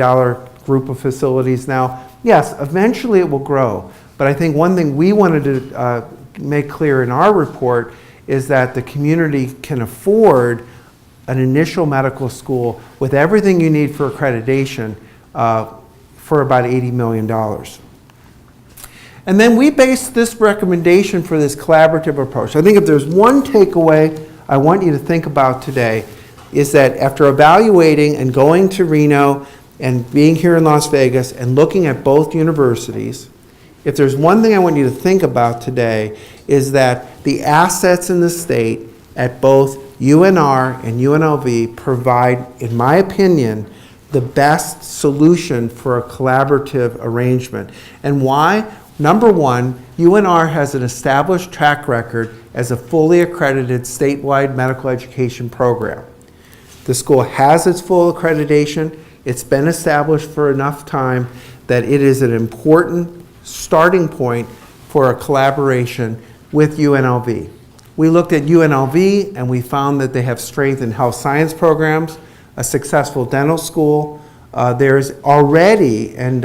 group of facilities now. Yes, eventually it will grow. But I think one thing we wanted to make clear in our report is that the community can afford an initial medical school with everything you need for accreditation for about $80 million. And then we based this recommendation for this collaborative approach. I think if there's one takeaway I want you to think about today, is that after evaluating and going to Reno and being here in Las Vegas and looking at both universities, if there's one thing I want you to think about today, is that the assets in the state at both UNR and UNLV provide, in my opinion, the best solution for a collaborative arrangement. And why? Number one, UNR has an established track record as a fully accredited statewide medical education program. The school has its full accreditation. It's been established for enough time that it is an important starting point for a collaboration with UNLV. We looked at UNLV and we found that they have strength in health science programs, a successful dental school. There's already, and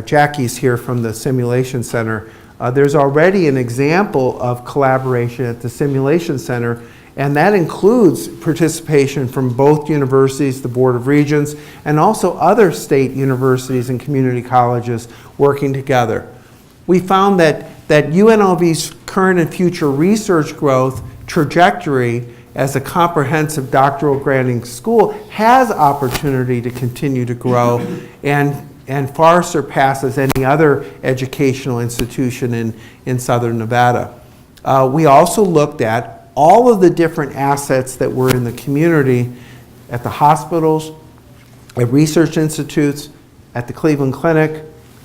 Jackie's here from the Simulation Center, there's already an example of collaboration at the Simulation Center, and that includes participation from both universities, the Board of Regents, and also other state universities and community colleges working together. We found that UNLV's current and future research growth trajectory as a comprehensive doctoral granting school has opportunity to continue to grow and far surpasses any other educational institution in Southern Nevada. We also looked at all of the different assets that were in the community at the hospitals, at research institutes, at the Cleveland Clinic.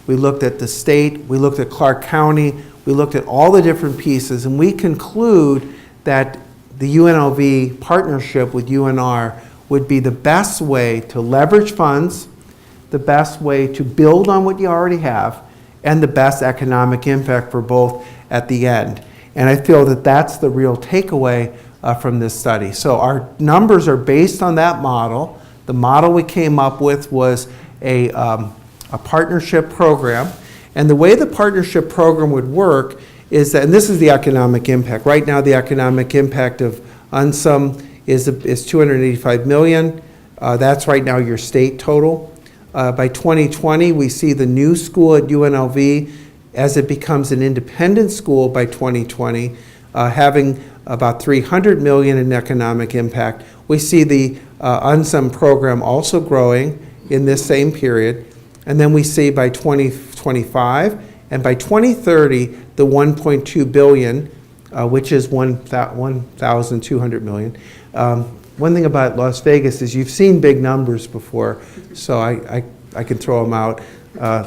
We looked at the state, we looked at Clark County, we looked at all the different pieces, and we conclude that the UNLV partnership with UNR would be the best way to leverage funds, the best way to build on what you already have, and the best economic impact for both at the end. And I feel that that's the real takeaway from this study. So our numbers are based on that model. The model we came up with was a partnership program. And the way the partnership program would work is that, and this is the economic impact. Right now, the economic impact of UNSUM is $285 million. That's right now your state total. By 2020, we see the new school at UNLV, as it becomes an independent school by 2020, having about $300 million in economic impact. We see the UNSUM program also growing in this same period. And then we see by 2025 and by 2030, the 1.2 billion, which is 1,200 million. One thing about Las Vegas is you've seen big numbers before, so I can throw them out.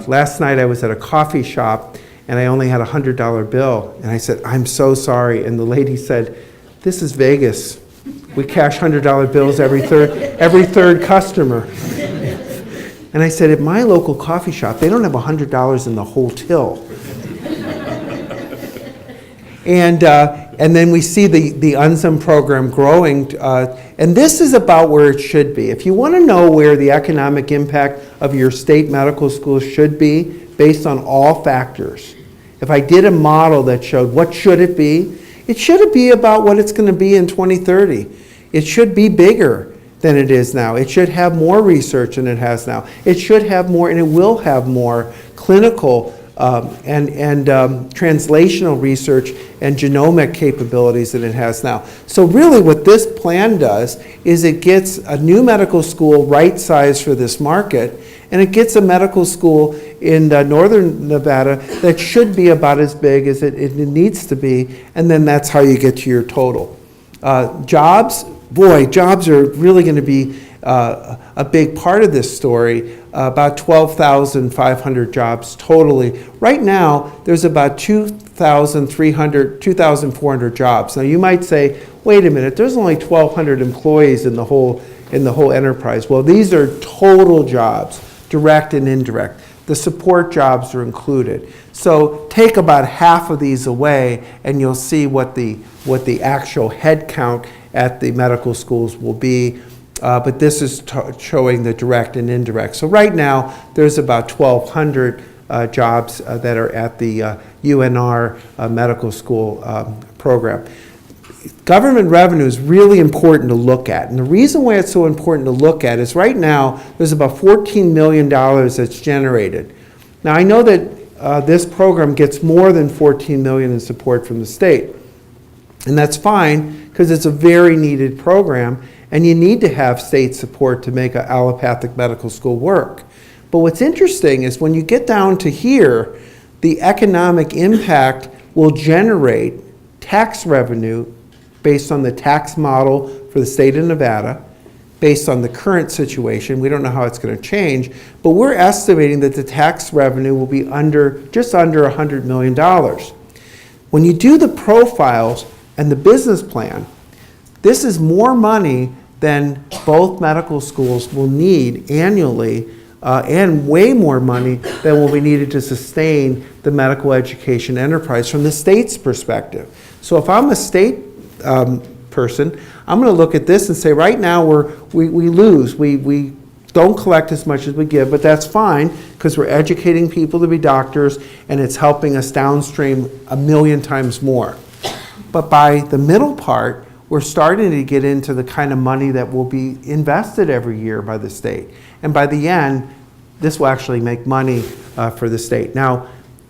Last night I was at a coffee shop and I only had a $100 bill, and I said, "I'm so sorry," and the lady said, "This is Vegas. We cash $100 bills every third customer." And I said, "At my local coffee shop, they don't have $100 in the whole till." And then we see the UNSUM program growing, and this is about where it should be. If you want to know where the economic impact of your state medical schools should be, based on all factors, if I did a model that showed what should it be be about what it's going to be in 2030. It should be bigger than it is now. It should have more research than it has now. It should have more, and it will have more clinical and translational research and genomic capabilities than it has now. So really what this plan does is it gets a new medical school right-sized for this market, and it gets a medical school in northern Nevada that should be about as big as it needs to be, and then that's how you get to your total. Jobs are really going to be a big part of this story. About 12,500 jobs totally. Right now, there's about 2,400 jobs. Now you might say, wait a minute, there's only 1,200 employees in the whole enterprise. Well, these are total jobs, direct and indirect. The support jobs are included. So take about half of these away, and you'll see what the actual head count at the medical schools will be. But this is showing the direct and indirect. So right now, there's about 1,200 jobs that are at the UNR medical school program. Government revenue is really important to look at. And the reason why it's so important to look at is right now, there's about $14 million that's generated. Now, I know that this program gets more than $14 million in support from the state. And that's fine, because it's a very needed program. And you need to have state support to make an allopathic medical school work. But what's interesting is when you get down to here, the economic impact will generate tax revenue based on the tax model for the state of Nevada, based on the current situation. We don't know how it's going to change, but we're estimating that the tax revenue will be just under $100 million. When you do the profiles and the business plan, this is more money than both medical schools will need annually, and way more money than will be needed to sustain the medical education enterprise from the state's perspective. So if I'm a state person, I'm going to look at this and say, right now we lose. We don't collect as much as we give, but that's fine, because we're educating people to be doctors, and it's helping us downstream 1,000,000 times more. But by the middle part, we're starting to get into the kind of money that will be invested every year by the state. And by the end, this will actually make money for the state. Now,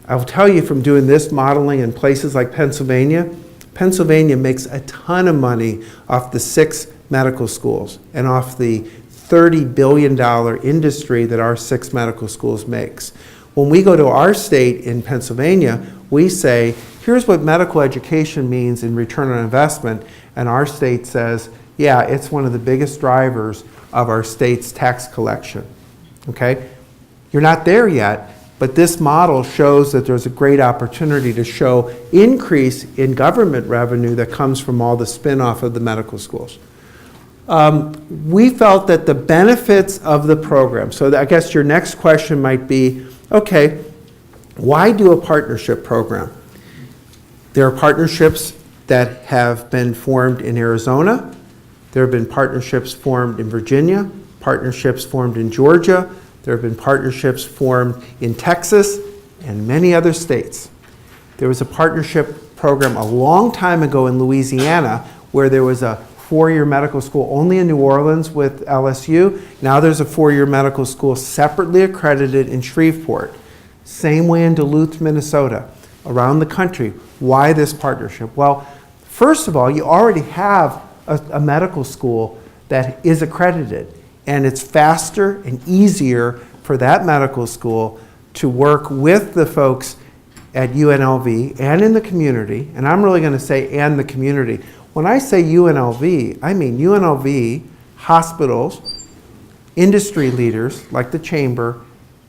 I'll tell you from doing this modeling in places like Pennsylvania, Pennsylvania makes a ton of money off the 6 medical schools and off the $30 billion industry that our 6 medical schools makes. When we go to our state in Pennsylvania, we say, here's what medical education means in return on investment, and our state says, yeah, it's one of the biggest drivers of our state's tax collection. Okay? You're not there yet, but this model shows that there's a great opportunity to show increase in government revenue that comes from all the spin-off of the medical schools. We felt that the benefits of the program, so I guess your next question might be, okay, why do a partnership program? There are partnerships that have been formed in Arizona. There have been partnerships formed in Virginia, partnerships formed in Georgia. There have been partnerships formed in Texas and many other states. There was a partnership program a long time ago in Louisiana where there was a 4-year medical school only in New Orleans with LSU. Now there's a 4-year medical school separately accredited in Shreveport. Same way in Duluth, Minnesota. Around the country. Why this partnership? Well, first of all, you already have a medical school that is accredited. and it's faster and easier for that medical school to work with the folks at UNLV and in the community, and I'm really going to say and the community. When I say UNLV, I mean UNLV, hospitals, industry leaders like the chamber,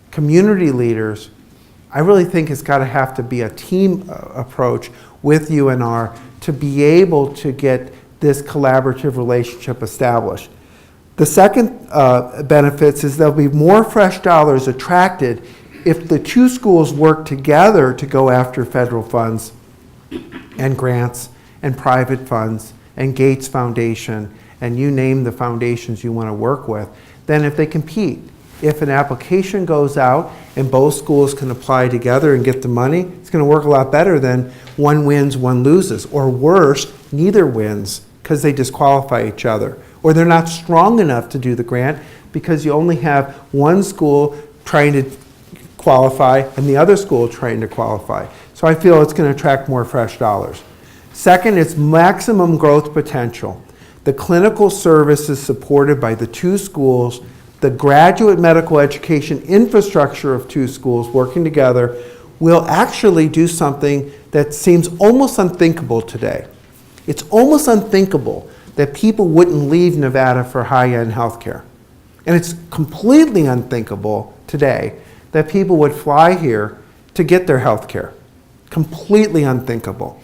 community leaders. I really think it's got to have to be a team approach with UNR to be able to get this collaborative relationship established. The second benefits is there'll be more fresh dollars attracted if the two schools work together to go after federal funds and grants and private funds and Gates Foundation and you name the foundations you want to work with, then if they compete, if an application goes out and both schools can apply together and get the money, it's going to work a lot better than one wins, one loses, or worse, neither wins because they disqualify each other, or they're not strong enough to do the grant because you only have one school trying to qualify and the other school trying to qualify. So I feel it's going to attract more fresh dollars. Second, it's maximum growth potential. The clinical service is supported by the two schools. The graduate medical education infrastructure of two schools working together will actually do something that seems almost unthinkable today. It's almost unthinkable that people wouldn't leave Nevada for high-end healthcare. And it's completely unthinkable today that people would fly here to get their healthcare. Completely unthinkable.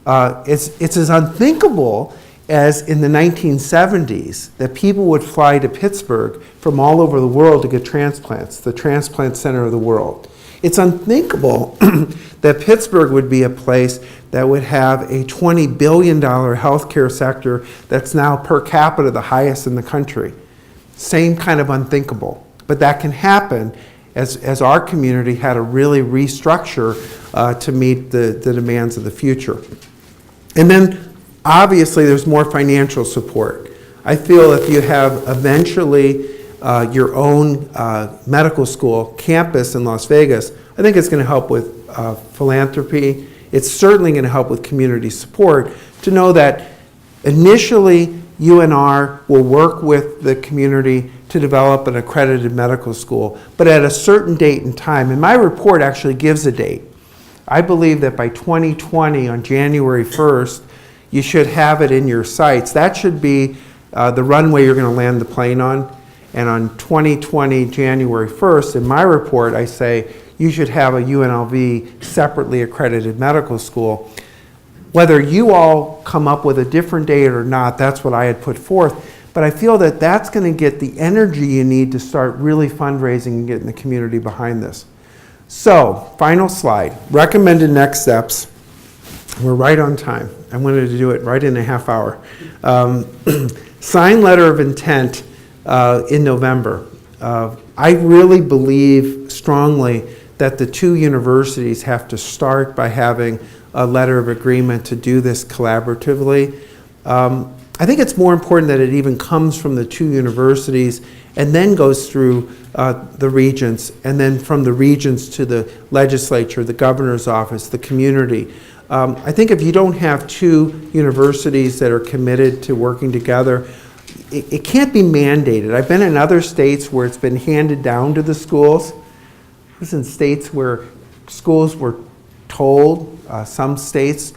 It's as unthinkable as in the 1970s that people would fly to Pittsburgh from all over the world to get transplants, the transplant center of the world. It's unthinkable that Pittsburgh would be a place that would have a $20 billion healthcare sector that's now per capita the highest in the country. Same kind of unthinkable. But that can happen as our community had to really restructure to meet the demands of the future. And then obviously there's more financial support. I feel if you have eventually your own medical school campus in Las Vegas, I think it's going to help with philanthropy. It's certainly going to help with community support to know that initially UNR will work with the community to develop an accredited medical school, but at a certain date and time, and my report actually gives a date. I believe that by 2020, on January 1st, you should have it in your sights. That should be the runway you're going to land the plane on. And on 2020, January 1st, in my report, I say you should have a UNLV separately accredited medical school. Whether you all come up with a different date or not, that's what I had put forth. But I feel that that's going to get the energy you need to start really fundraising and getting the community behind this. So, final slide. Recommended next steps. We're right on time. I wanted to do it right in a half hour. Signed letter of intent in November. I really believe strongly that the two universities have to start by having a letter of agreement to do this collaboratively. I think it's more important that it even comes from the two universities and then goes through the regents, and then from the regents to the legislature, the governor's office, the community. I think if you don't have two universities that are committed to working together, it can't be mandated. I've been in other states where it's been handed down to the schools. I was in states where schools were told, some states,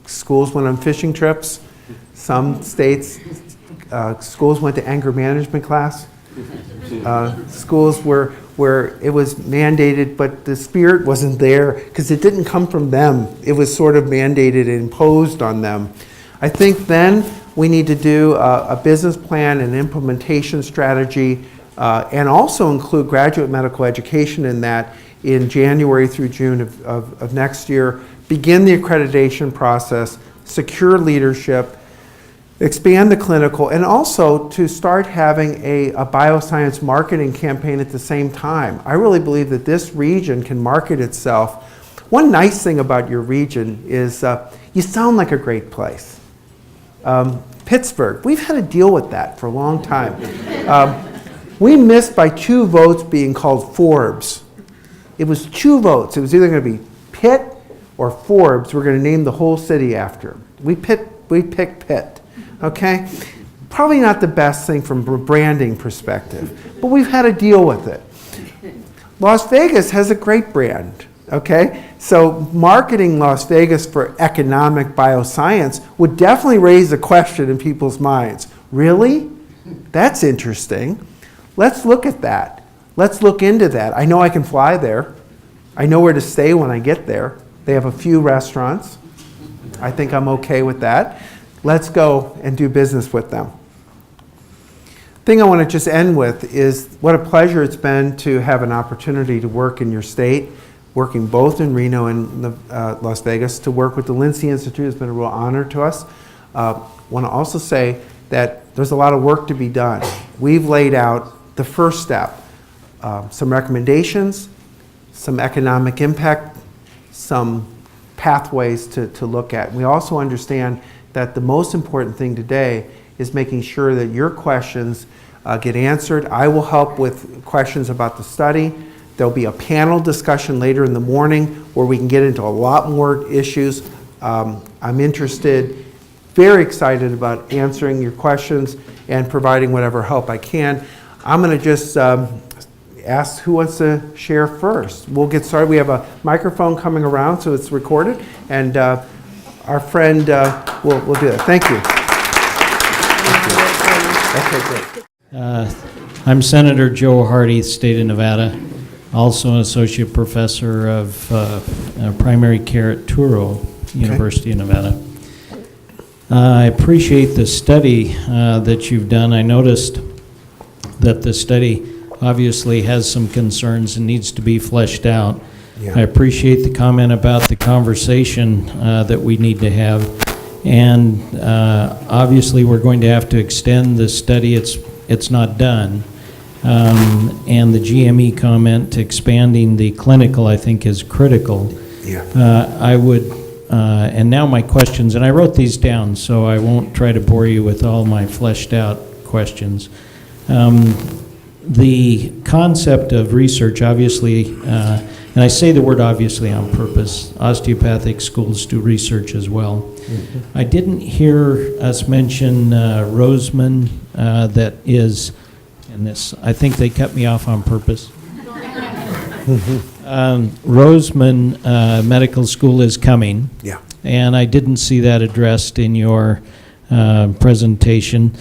schools went on fishing trips. Some states, schools went to anger management class. Schools where it was mandated, but the spirit wasn't there because it didn't come from them. It was sort of mandated and imposed on them. I think then we need to do a business plan and implementation strategy and also include graduate medical education in that in January through June of next year. Begin the accreditation process, secure leadership, expand the clinical, and also to start having a bioscience marketing campaign at the same time. I really believe that this region can market itself. One nice thing about your region is you sound like a great place. Pittsburgh, we've had to deal with that for a long time. We missed by 2 votes being called Forbes. It was 2 votes. It was either going to be Pitt or Forbes. We're going to name the whole city after. We picked Pitt. Okay? Probably not the best thing from a branding perspective, but we've had to deal with it. Las Vegas has a great brand, okay? So marketing Las Vegas for economic bioscience would definitely raise a question in people's minds. Really? That's interesting. Let's look at that. Let's look into that. I know I can fly there. I know where to stay when I get there. They have a few restaurants. I think I'm okay with that. Let's go and do business with them. Thing I want to just end with is what a pleasure it's been to have an opportunity to work in your state, working both in Reno and Las Vegas. To work with the Lincy Institute has been a real honor to us. Want to also say that there's a lot of work to be done. We've laid out the first step, some recommendations, some economic impact, some pathways to look at. We also understand that the most important thing today is making sure that your questions get answered. I will help with questions about the study. There'll be a panel discussion later in the morning where we can get into a lot more issues. I'm interested, very excited about answering your questions and providing whatever help I can. I'm going to just ask who wants to share first. We'll get started. We have a microphone coming around, so it's recorded, and our friend will do it. Thank you. Okay, great. I'm Senator Joe Hardy, State of Nevada, also an associate professor of primary care at Touro, University of Nevada. I appreciate the study that you've done. I noticed that the study obviously has some concerns and needs to be fleshed out. Yeah. I appreciate the comment about the conversation that we need to have. And obviously we're going to have to extend the study. It's not done. And the GME comment to expanding the clinical, I think, is critical. Yeah. I would, and now my questions, and I wrote these down, so I won't try to bore you with all my fleshed out questions. The concept of research, obviously, and I say the word obviously on purpose, osteopathic schools do research as well. Mm-hmm. I didn't hear us mention Roseman, that is, and this, I think they cut me off on purpose. Roseman Medical School is coming. Yeah. And I didn't see that addressed in your presentation.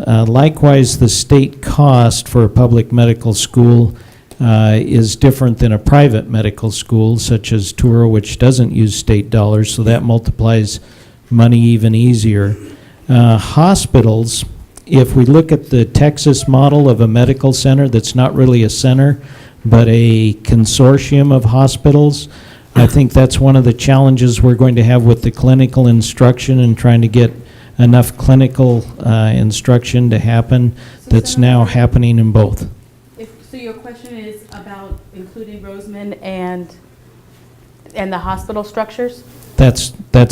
Likewise, the state cost for a public medical school is different than a private medical school, such as Touro, which doesn't use state dollars, so that multiplies money even easier. Hospitals, if we look at the Texas model of a medical center that's not really a center, but a consortium of hospitals, I think that's one of the challenges we're going to have with the clinical instruction and trying to get enough clinical instruction to happen that's now happening in both. So your question is about including Roseman and the hospital structures? That's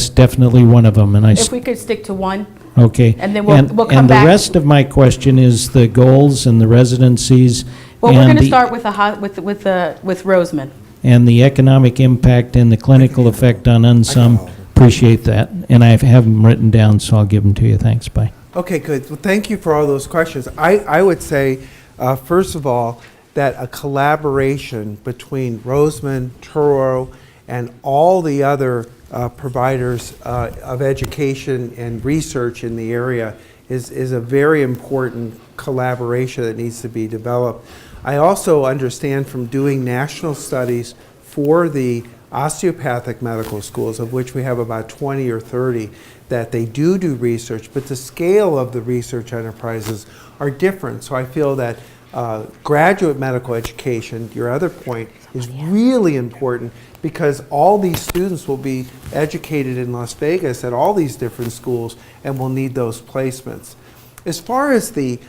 definitely one of them, and If we could stick to one, okay. and then we'll come And the back. rest of my question is the goals and the residencies. Well, we're and going to the- start with Roseman. And the economic impact and the clinical effect on UNSUM. Appreciate that. And I have them written down, so I'll give them to you. Thanks. Bye. Okay, good. Well, thank you for all those questions. I would say, first of all, that a collaboration between Roseman, Touro, and all the other providers of education and research in the area is a very important collaboration that needs to be developed. I also understand from doing national studies for the osteopathic medical schools, of which we have about 20 or 30, that they do research, but the scale of the research enterprises are different. So I feel that graduate medical education, your other point, is really important because all these students will be educated in Las Vegas at all these different schools and will need those placements. As far as the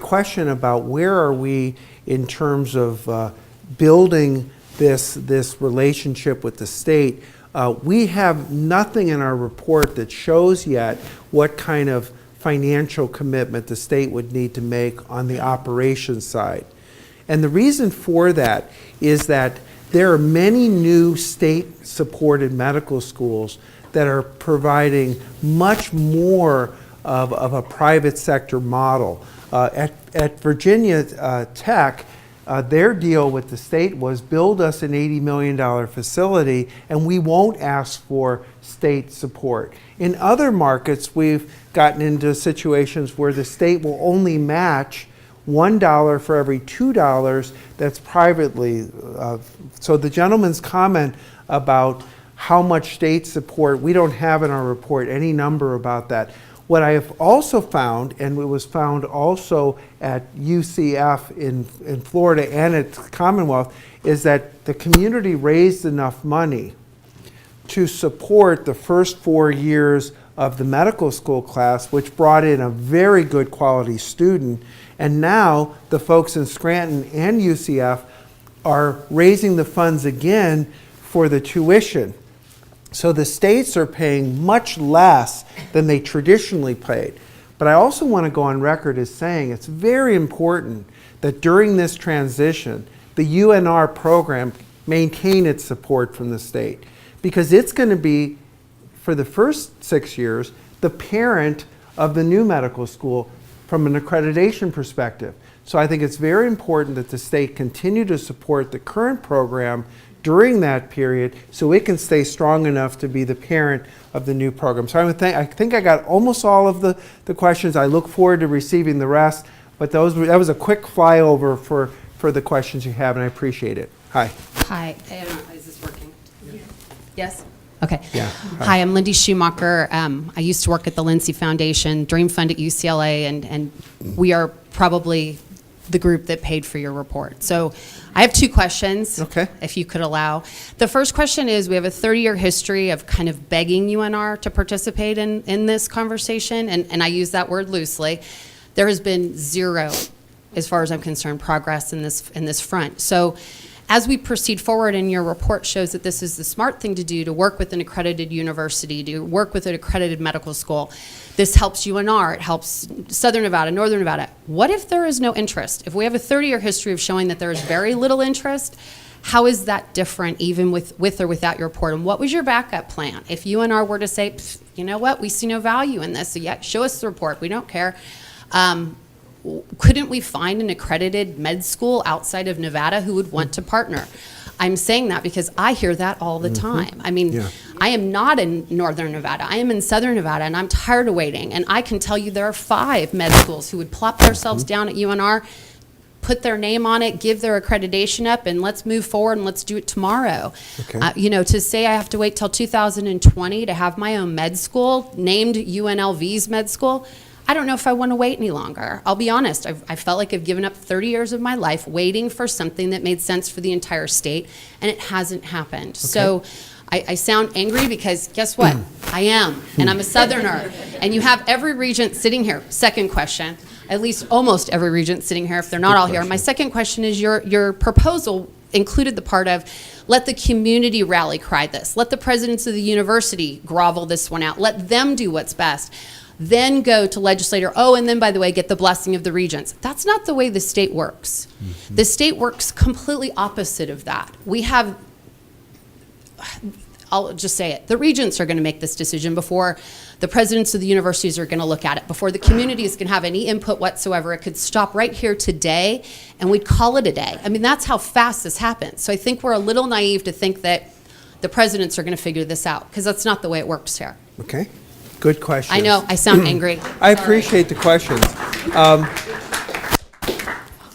question about where are we in terms of building this relationship with the state, we have nothing in our report that shows yet what kind of financial commitment the state would need to make on the operations side. And the reason for that is that there are many new state-supported medical schools that are providing much more of a private sector model. At Virginia Tech, their deal with the state was build us an $80 million facility and we won't ask for state support. In other markets, we've gotten into situations where the state will only match $1 for every $2 that's privately. So the gentleman's comment about how much state support, we don't have in our report any number about that. What I have also found, and it was found also at UCF in Florida and at Commonwealth, is that the community raised enough money to support the first 4 years of the medical school class, which brought in a very good quality student. And now the folks in Scranton and UCF are raising the funds again for the tuition. So the states are paying much less than they traditionally paid. But I also want to go on record as saying it's very important that during this transition, the UNR program maintain its support from the state, because it's going to be, for the first 6 years, the parent of the new medical school from an accreditation perspective. So I think it's very important that the state continue to support the current program during that period so it can stay strong enough to be the parent of the new program. So I think I got almost all of the questions. I look forward to receiving the rest, but that was a quick flyover for the questions you have, and I appreciate it. Hi. Hi, is this working? Yes? Okay. Yeah. Hi, I'm Lindy Schumacher. I used to work at the Lincy Foundation, Dream Fund at UCLA, and we are probably the group that paid for your report. So I have two questions, Okay. if you could allow. The first question is, we have a 30-year history of kind of begging UNR to participate in this conversation, and I use that word loosely. There has been zero, as far as I'm concerned, progress in this front. So as we proceed forward, and your report shows that this is the smart thing to do, to work with an accredited university, to work with an accredited medical school. This helps UNR, it helps Southern Nevada, Northern Nevada. What if there is no interest? If we have a 30-year history of showing that there is very little interest, how is that different even with or without your report? And what was your backup plan? If UNR were to say, you know what, we see no value in this, so yeah, show us the report, we don't care. Couldn't we find an accredited med school outside of Nevada who would want to partner? I'm saying that because I hear that all the time. I mean, Yeah. I am not in Northern Nevada. I am in Southern Nevada, and I'm tired of waiting. And I can tell you there are 5 med schools who would plop themselves down at UNR, put their name on it, give their accreditation up, and let's move forward and let's do it tomorrow. Okay. You know, to say I have to wait till 2020 to have my own med school, named UNLV's med school, I don't know if I want to wait any longer. I'll be honest, I felt like I've given up 30 years of my life waiting for something that made sense for the entire state, and it hasn't happened. So I sound angry because guess what? I am, and I'm a Southerner. And you have every regent sitting here. Second question, at least almost every regent sitting here, if they're not all here. My second question is your proposal included the part of let the community rally cry this. Let the presidents of the university grovel this one out. Let them do what's best. Then go to legislator, and then, by the way, get the blessing of the regents. That's not the way the state works. The state works completely opposite of that. We have, I'll just say it, the regents are going to make this decision before the presidents of the universities are going to look at it, before the community is going to have any input whatsoever. It could stop right here today, and we'd call it a day. I mean, that's how fast this happens. So I think we're a little naive to think that the presidents are going to figure this out, because that's not the way it works here. Okay. Good question. I know, I sound angry. I appreciate the questions.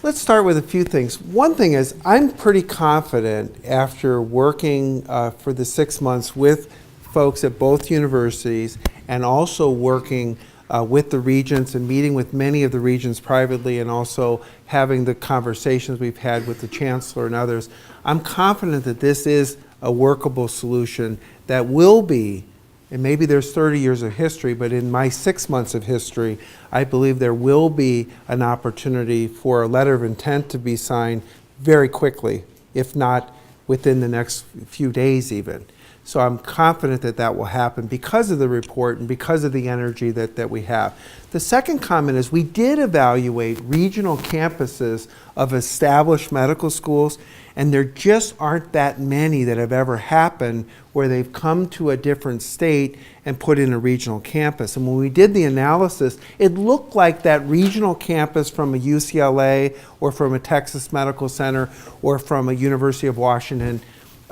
Let's start with a few things. One thing is, I'm pretty confident after working for the 6 months with folks at both universities and also working with the regents and meeting with many of the regents privately and also having the conversations we've had with the chancellor and others, I'm confident that this is a workable solution that will be, and maybe there's 30 years of history, but in my 6 months of history, I believe there will be an opportunity for a letter of intent to be signed very quickly, if not within the next few days even. So I'm confident that that will happen because of the report and because of the energy that we have. The second comment is we did evaluate regional campuses of established medical schools, and there just aren't that many that have ever happened where they've come to a different state and put in a regional campus. And when we did the analysis, it looked like that regional campus from a UCLA or from a Texas Medical Center or from a University of Washington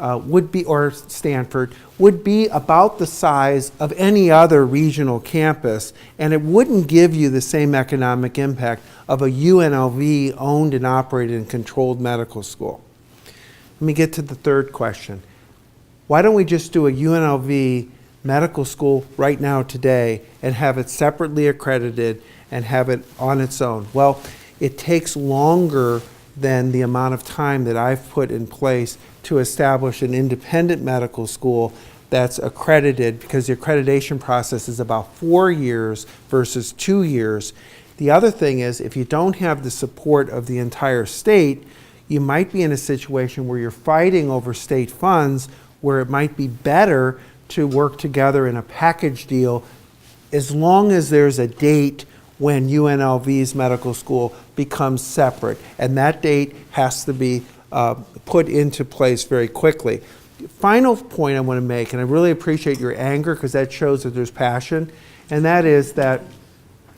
would be, or Stanford, would be about the size of any other regional campus, and it wouldn't give you the same economic impact of a UNLV owned and operated and controlled medical school. Let me get to the third question. Why don't we just do a UNLV medical school right now today and have it separately accredited and have it on its own? Well, it takes longer than the amount of time that I've put in place to establish an independent medical school that's accredited, because the accreditation process is about 4 years versus 2 years. The other thing is, if you don't have the support of the entire state, you might be in a situation where you're fighting over state funds, where it might be better to work together in a package deal as long as there's a date when UNLV's medical school becomes separate. And that date has to be put into place very quickly. Final point I want to make, and I really appreciate your anger because that shows that there's passion, and that is that,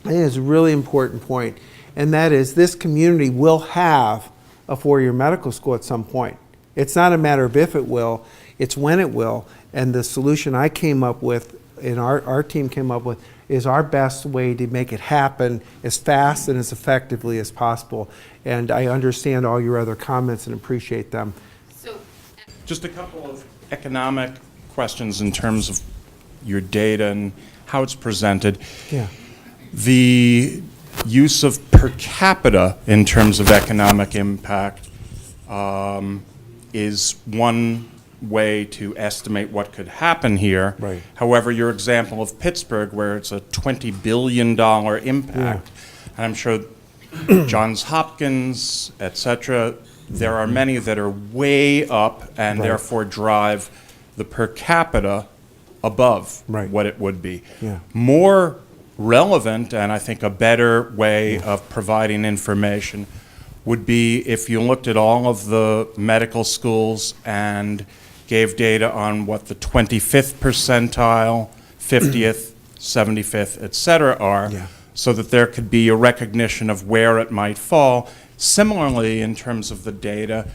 I think it's a really important point, and that is this community will have a 4-year medical school at some point. It's not a matter of if it will, it's when it will. And the solution I came up with, and our team came up with, is our best way to make it happen as fast and as effectively as possible. And I understand all your other comments and appreciate them. Just a couple of economic questions in terms of your data and how it's presented. Yeah. The use of per capita in terms of economic impact is one way to estimate what could happen here. Right. However, your example of Pittsburgh, where it's a $20 billion impact, and I'm sure Johns Hopkins, et cetera, there are many that are way up and Right. therefore drive the per capita above Right. what it would be. Yeah. More relevant, and I think a better way of providing information, would be if you looked at all of the medical schools and gave data on what the 25th percentile, 50th, 75th, et cetera are, Yeah. so that there could be a recognition of where it might fall. Similarly, in terms of the data,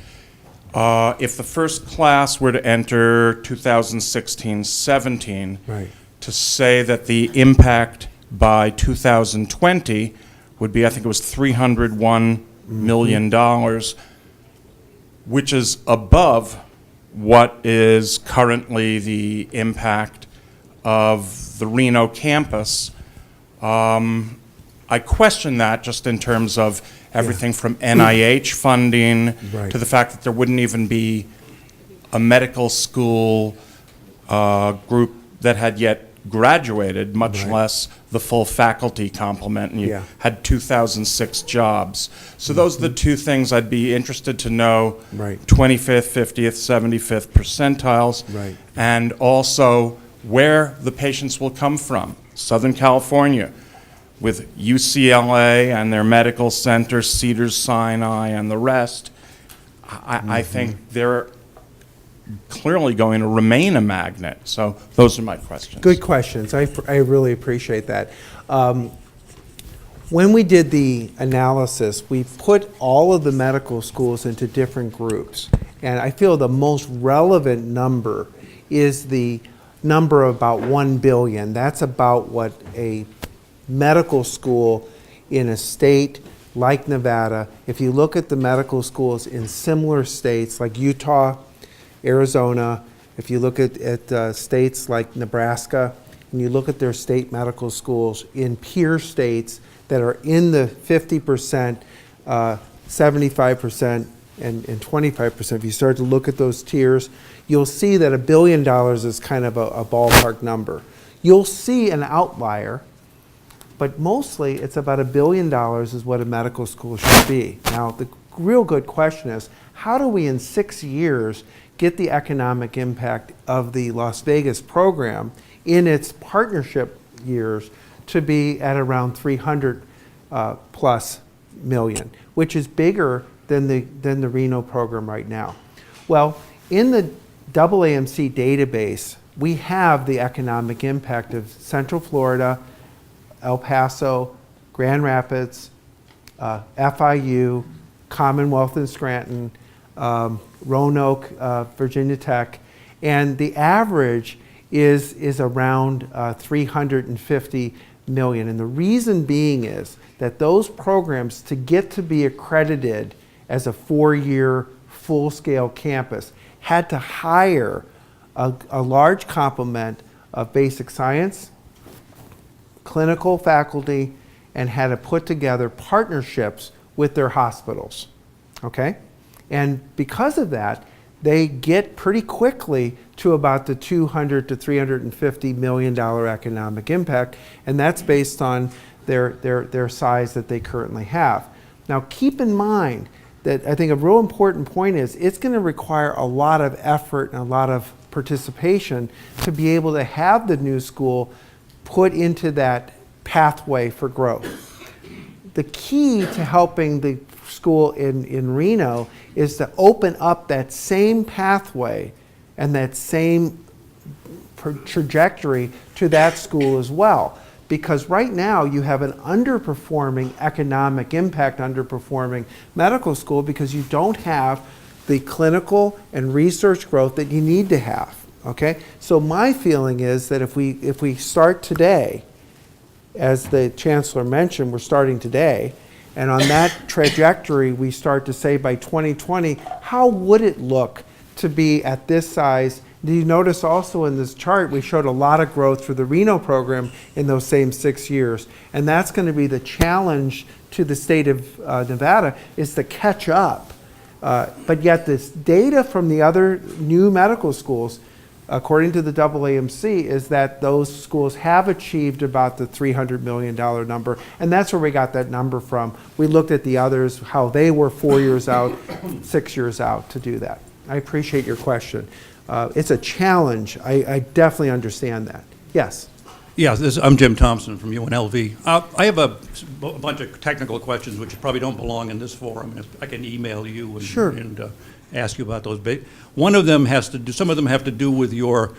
if the first class were to enter 2016-17, Right. to say that the impact by 2020 would be, I think it was $301 million, which is above what is currently the impact of the Reno campus. I question that just in terms of everything from NIH funding Right. to the fact that there wouldn't even be a medical school group that had yet graduated, much Right. less the full faculty complement, and you Yeah. had 2,006 jobs. So those are the two things I'd be interested to know, Right. 25th, 50th, 75th percentiles, Right. and also where the patients will come from. Southern California, with UCLA and their medical center, Cedars-Sinai and the rest, I think they're clearly going to remain a magnet. So those are my questions. Good questions. I really appreciate that. When we did the analysis, we put all of the medical schools into different groups. And I feel the most relevant number is the number of about 1 billion. That's about what a medical school in a state like Nevada, if you look at the medical schools in similar states like Utah, Arizona, if you look at states like Nebraska, and you look at their state medical schools in peer states that are in the 50%, 75%, and 25%, if you start to look at those tiers, you'll see that $1 billion is kind of a ballpark number. You'll see an outlier, but mostly it's about $1 billion is what a medical school should be. Now, the real good question is, how do we in 6 years get the economic impact of the Las Vegas program in its partnership years to be at around 300 plus million, which is bigger than the Reno program right now. Well, in the AAMC database, we have the economic impact of Central Florida, El Paso, Grand Rapids, FIU, Commonwealth and Scranton, Roanoke, Virginia Tech, and the average is around 350 million. And the reason being is that those programs, to get to be accredited as a 4-year full-scale campus, had to hire a large complement of basic science, clinical faculty, and had to put together partnerships with their hospitals, okay? And because of that, they get pretty quickly to about the 200 to 350 million dollar economic impact, and that's based on their size that they currently have. Now, keep in mind that I think a real important point is it's going to require a lot of effort and a lot of participation to be able to have the new school put into that pathway for growth. The key to helping the school in Reno is to open up that same pathway and that same trajectory to that school as well. Because right now you have an underperforming economic impact, underperforming medical school, because you don't have the clinical and research growth that you need to have, okay? So my feeling is that if we start today, as the Chancellor mentioned, we're starting today, and on that trajectory we start to say by 2020, how would it look to be at this size? Do you notice also in this chart we showed a lot of growth for the Reno program in those same 6 years, and that's going to be the challenge to the state of Nevada, is to catch up. But yet this data from the other new medical schools, according to the AAMC, is that those schools have achieved about the $300 million number, and that's where we got that number from. We looked at the others, how they were 4 years out, 6 years out to do that. I appreciate your question. It's a challenge. I definitely understand that. Yes? Yeah, I'm Jim Thompson from UNLV. I have a bunch of technical questions which probably don't belong in this forum. I can email you and, Sure. and ask you about those. One of them has to do, some of them have to do with your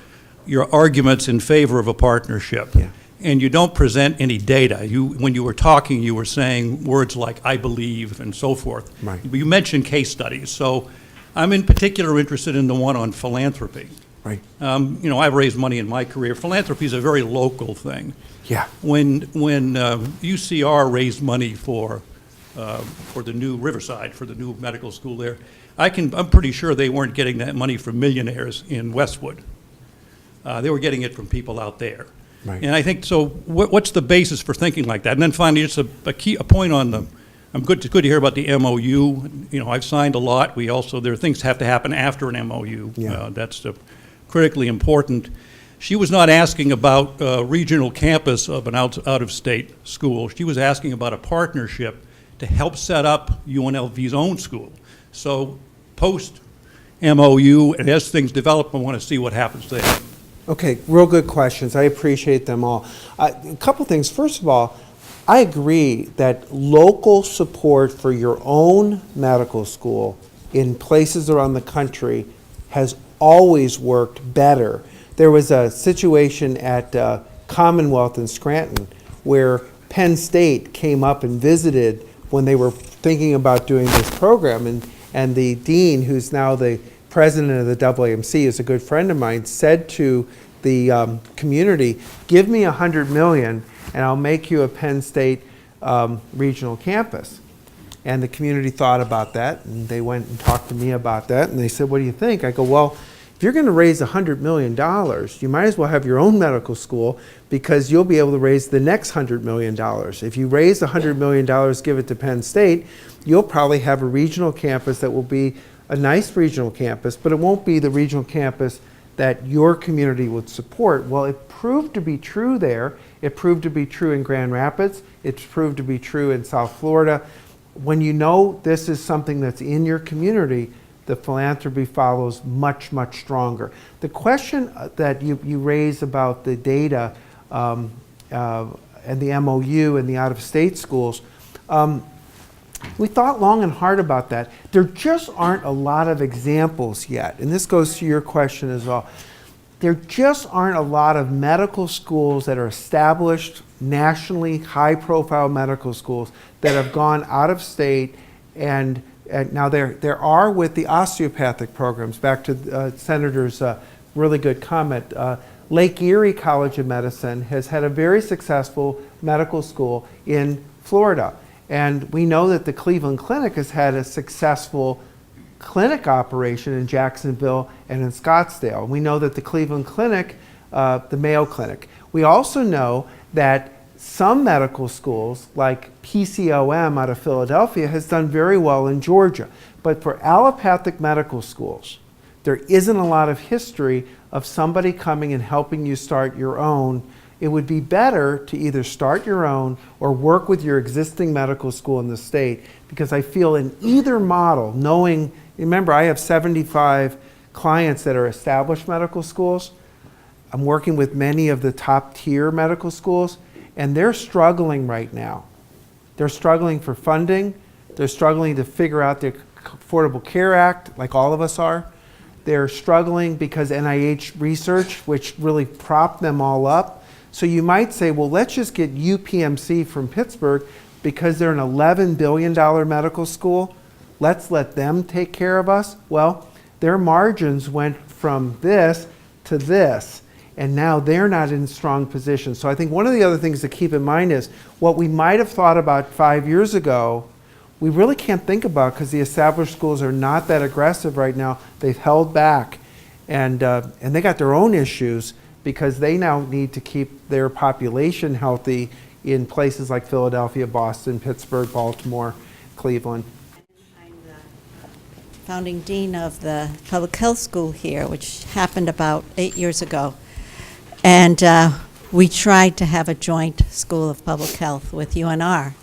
arguments in favor of a partnership. Yeah. And you don't present any data. When you were talking, you were saying words like "I believe" and so forth. Right. You mentioned case studies. So I'm in particular interested in the one on philanthropy. Right. I've raised money in my career. Philanthropy is a very local thing. Yeah. When UCR raised money for the new Riverside, for the new medical school there, I'm pretty sure they weren't getting that money from millionaires in Westwood. They were getting it from people out there. Right. And I think, so what's the basis for thinking like that? And then finally, just a point on the, it's good to hear about the MOU. I've signed a lot. There are things that have to happen after an MOU. Yeah. That's critically important. She was not asking about a regional campus of an out-of-state school. She was asking about a partnership to help set up UNLV's own school. So post-MOU, and as things develop, I want to see what happens there. Okay, real good questions. I appreciate them all. A couple things. First of all, I agree that local support for your own medical school in places around the country has always worked better. There was a situation at Commonwealth in Scranton where Penn State came up and visited when they were thinking about doing this program, and the dean, who's now the president of the AAMC, is a good friend of mine, said to the community, give me $100 million and I'll make you a Penn State regional campus. And the community thought about that, and they went and talked to me about that, and they said, what do you think? I go, well, if you're going to raise $100 million, you might as well have your own medical school, because you'll be able to raise the next $100 million. If you raise $100 million, give it to Penn State, you'll probably have a regional campus that will be a nice regional campus, but it won't be the regional campus that your community would support. Well, it proved to be true there. It proved to be true in Grand Rapids. It's proved to be true in South Florida. When you know this is something that's in your community, the philanthropy follows much, much stronger. The question that you raise about the data and the MOU and the out-of-state schools, we thought long and hard about that. There just aren't a lot of examples yet, and this goes to your question as well. There just aren't a lot of medical schools that are established, nationally high-profile medical schools that have gone out of state, and now there are with the osteopathic programs. Back to Senator's really good comment. Lake Erie College of Medicine has had a very successful medical school in Florida. And we know that the Cleveland Clinic has had a successful clinic operation in Jacksonville and in Scottsdale. We know that the Cleveland Clinic, the Mayo Clinic. We also know that some medical schools, like PCOM out of Philadelphia, has done very well in Georgia. But for allopathic medical schools, there isn't a lot of history of somebody coming and helping you start your own. It would be better to either start your own or work with your existing medical school in the state, because I feel in either model, knowing, remember, I have 75 clients that are established medical schools. I'm working with many of the top tier medical schools, and they're struggling right now. They're struggling for funding. They're struggling to figure out the Affordable Care Act, like all of us are. They're struggling because NIH research, which really propped them all up. So you might say, well, let's just get UPMC from Pittsburgh because they're an $11 billion medical school. Let's let them take care of us. Well, their margins went from this to this, and now they're not in strong position. So I think one of the other things to keep in mind is what we might have thought about 5 years ago, we really can't think about because the established schools are not that aggressive right now. They've held back, and they got their own issues because they now need to keep their population healthy in places like Philadelphia, Boston, Pittsburgh, Baltimore, Cleveland. I'm the founding dean of the public health school here, which happened about 8 years ago. And we tried to have a joint school of public health with UNR.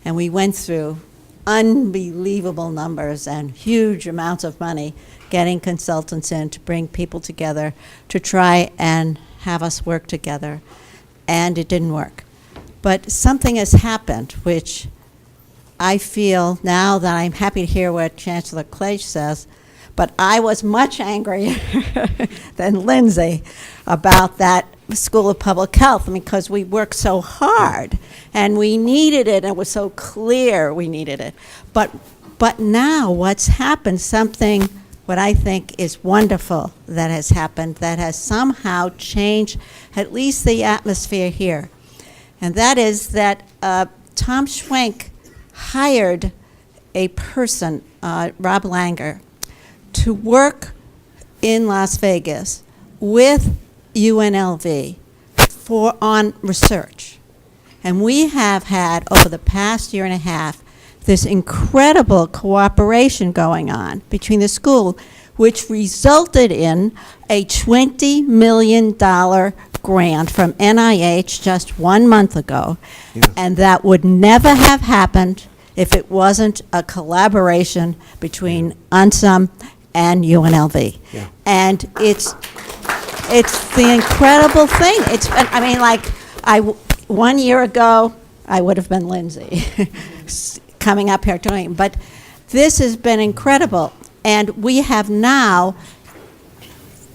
And we went through unbelievable numbers and huge amounts of money getting consultants in to bring people together to try and have us work together. And it didn't work. But something has happened, which I feel now that I'm happy to hear what Chancellor Clage says, but I was much angrier than Lindsay about that School of Public Health because we worked so hard and we needed it, and it was so clear we needed it. But now what's happened, something what I think is wonderful that has happened, that has somehow changed at least the atmosphere here. And that is that Tom Schwenk hired a person, Rob Langer, to work in Las Vegas with UNLV on research. And we have had, over the past year and a half, this incredible cooperation going on between the school, which resulted in a $20 million grant from NIH just 1 month ago. Yeah. And that would never have happened if it wasn't a collaboration between UNSUM and UNLV. Yeah. And it's the incredible thing. I mean, like, 1 year ago, I would have been Lindsay coming up here doing it. But this has been incredible. And we have now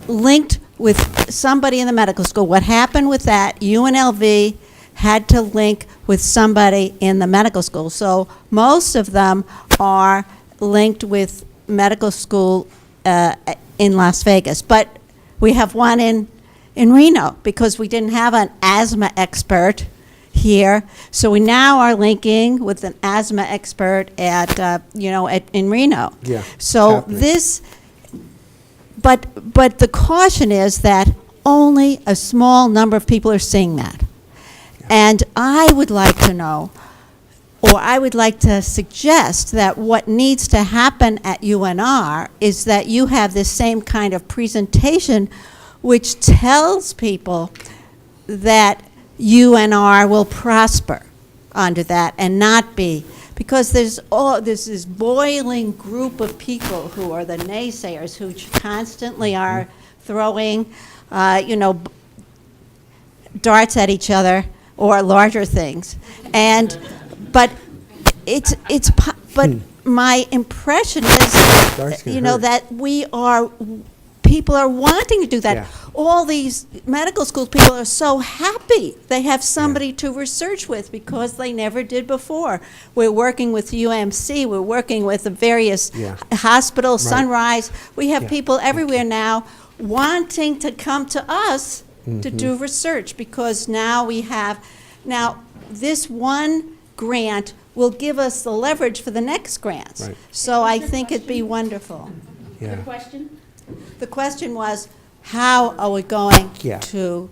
linked with somebody in the medical school. What happened with that, UNLV had to link with somebody in the medical school. So most of them are linked with medical school in Las Vegas. But we have one in Reno because we didn't have an asthma expert here. So we now are linking with an asthma expert in Reno. Yeah, So happening. this, but the caution is that only a small number of people are seeing that. And I would like to know, or I would like to suggest that what needs to happen at UNR is that you have this same kind of presentation which tells people that UNR will prosper under that and not be, because there's this boiling group of people who are the naysayers, who constantly are throwing, darts at each other or larger things, but my impression is, that people are wanting to do that. Yeah. All these medical school people are so happy they have somebody to research with, because they never did before. We're working with UMC, we're working with the various hospitals, Sunrise. We have people everywhere now wanting to come to us to do research, because now this one grant will give us the leverage for the next grants. Right. So I think it'd be wonderful. Yeah. Question? The question was, how are we going to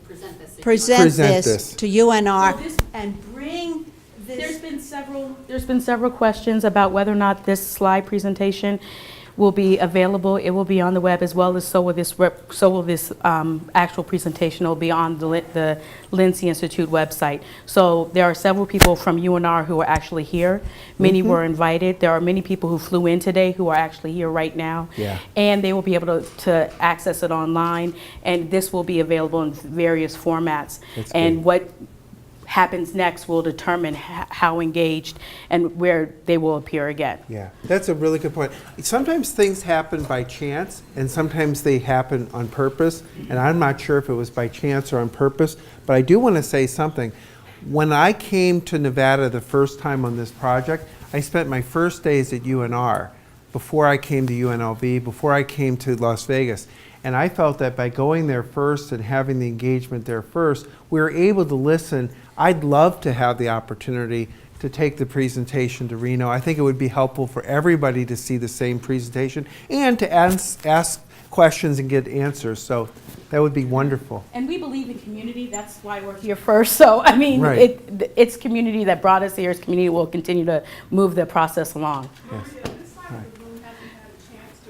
present this to UNR and bring this? There's been several questions about whether or not this slide presentation will be available. It will be on the web, as well as so will this actual presentation will be on the Lincy Institute website. So there are several people from UNR who are actually here. Many were invited. There are many people who flew in today who are actually here right now. Yeah. And they will be able to access it online, and this will be available in various formats. That's and good. what happens next will determine how engaged and where they will appear again. Yeah, that's a really good point. Sometimes things happen by chance, and sometimes they happen on purpose, and I'm not sure if it was by chance or on purpose, but I do want to say something. When I came to Nevada the first time on this project, I spent my first days at UNR before I came to UNLV, before I came to Las Vegas. And I felt that by going there first and having the engagement there first, we were able to listen. I'd love to have the opportunity to take the presentation to Reno. I think it would be helpful for everybody to see the same presentation and to ask questions and get answers. So that would be wonderful. And we believe in community. That's why we're here first. So, I mean, Right. it's community that brought us here. It's community will continue to move the process along.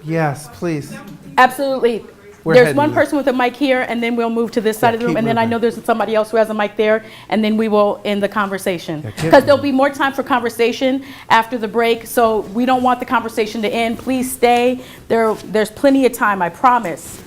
Yes, please. Absolutely. We're There's heading one there. person with a mic here, and then we'll move to this side of the room, keep and then I moving. know there's somebody else who has a mic there, and then we will end the conversation. keep Because there'll be more time for conversation after the break, so we don't want the conversation to end. Please stay. There's plenty of time, I promise.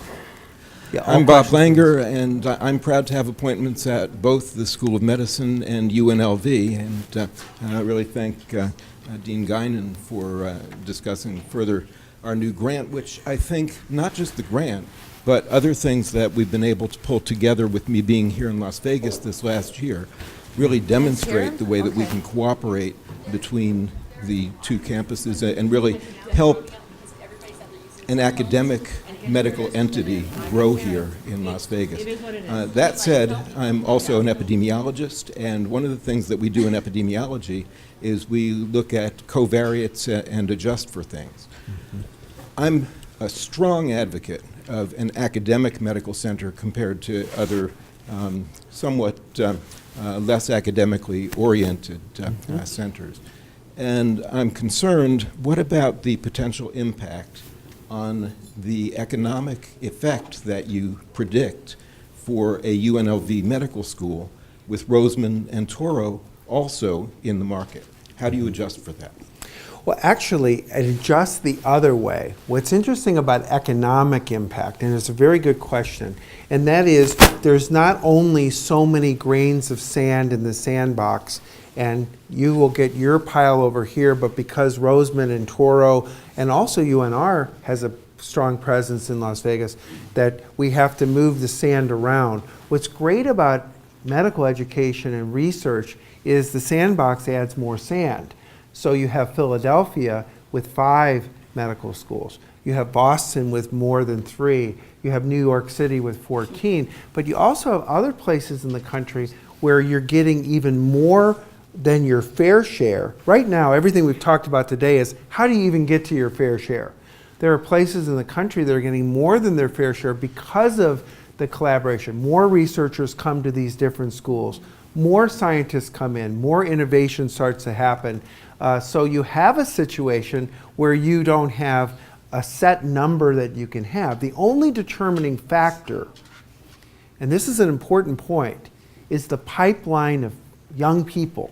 Yeah, I'm Bob Langer, and I'm proud to have appointments at both the School of Medicine and UNLV, and I really thank Dean Guinan for discussing further our new grant, which I think not just the grant, but other things that we've been able to pull together with me being here in Las Vegas this last year really demonstrate the way that we can cooperate between the two campuses and really help an academic medical entity grow here in Las Vegas. That said, I'm also an epidemiologist, and one of the things that we do in epidemiology is we look at covariates and adjust for things. I'm a strong advocate of an academic medical center compared to other somewhat less academically oriented centers. And I'm concerned, what about the potential impact on the economic effect that you predict for a UNLV medical school with Roseman and Toro also in the market? How do you adjust for that? Well, actually, it adjusts the other way. What's interesting about economic impact, and it's a very good question, and that is there's not only so many grains of sand in the sandbox, and you will get your pile over here, but because Roseman and Toro, and also UNR has a strong presence in Las Vegas, that we have to move the sand around. What's great about medical education and research is the sandbox adds more sand. So you have Philadelphia with 5 medical schools. You have Boston with more than 3. You have New York City with 14. But you also have other places in the country where you're getting even more than your fair share. Right now, everything we've talked about today is how do you even get to your fair share? There are places in the country that are getting more than their fair share because of the collaboration. More researchers come to these different schools. More scientists come in. More innovation starts to happen. So you have a situation where you don't have a set number that you can have. The only determining factor, and this is an important point, is the pipeline of young people.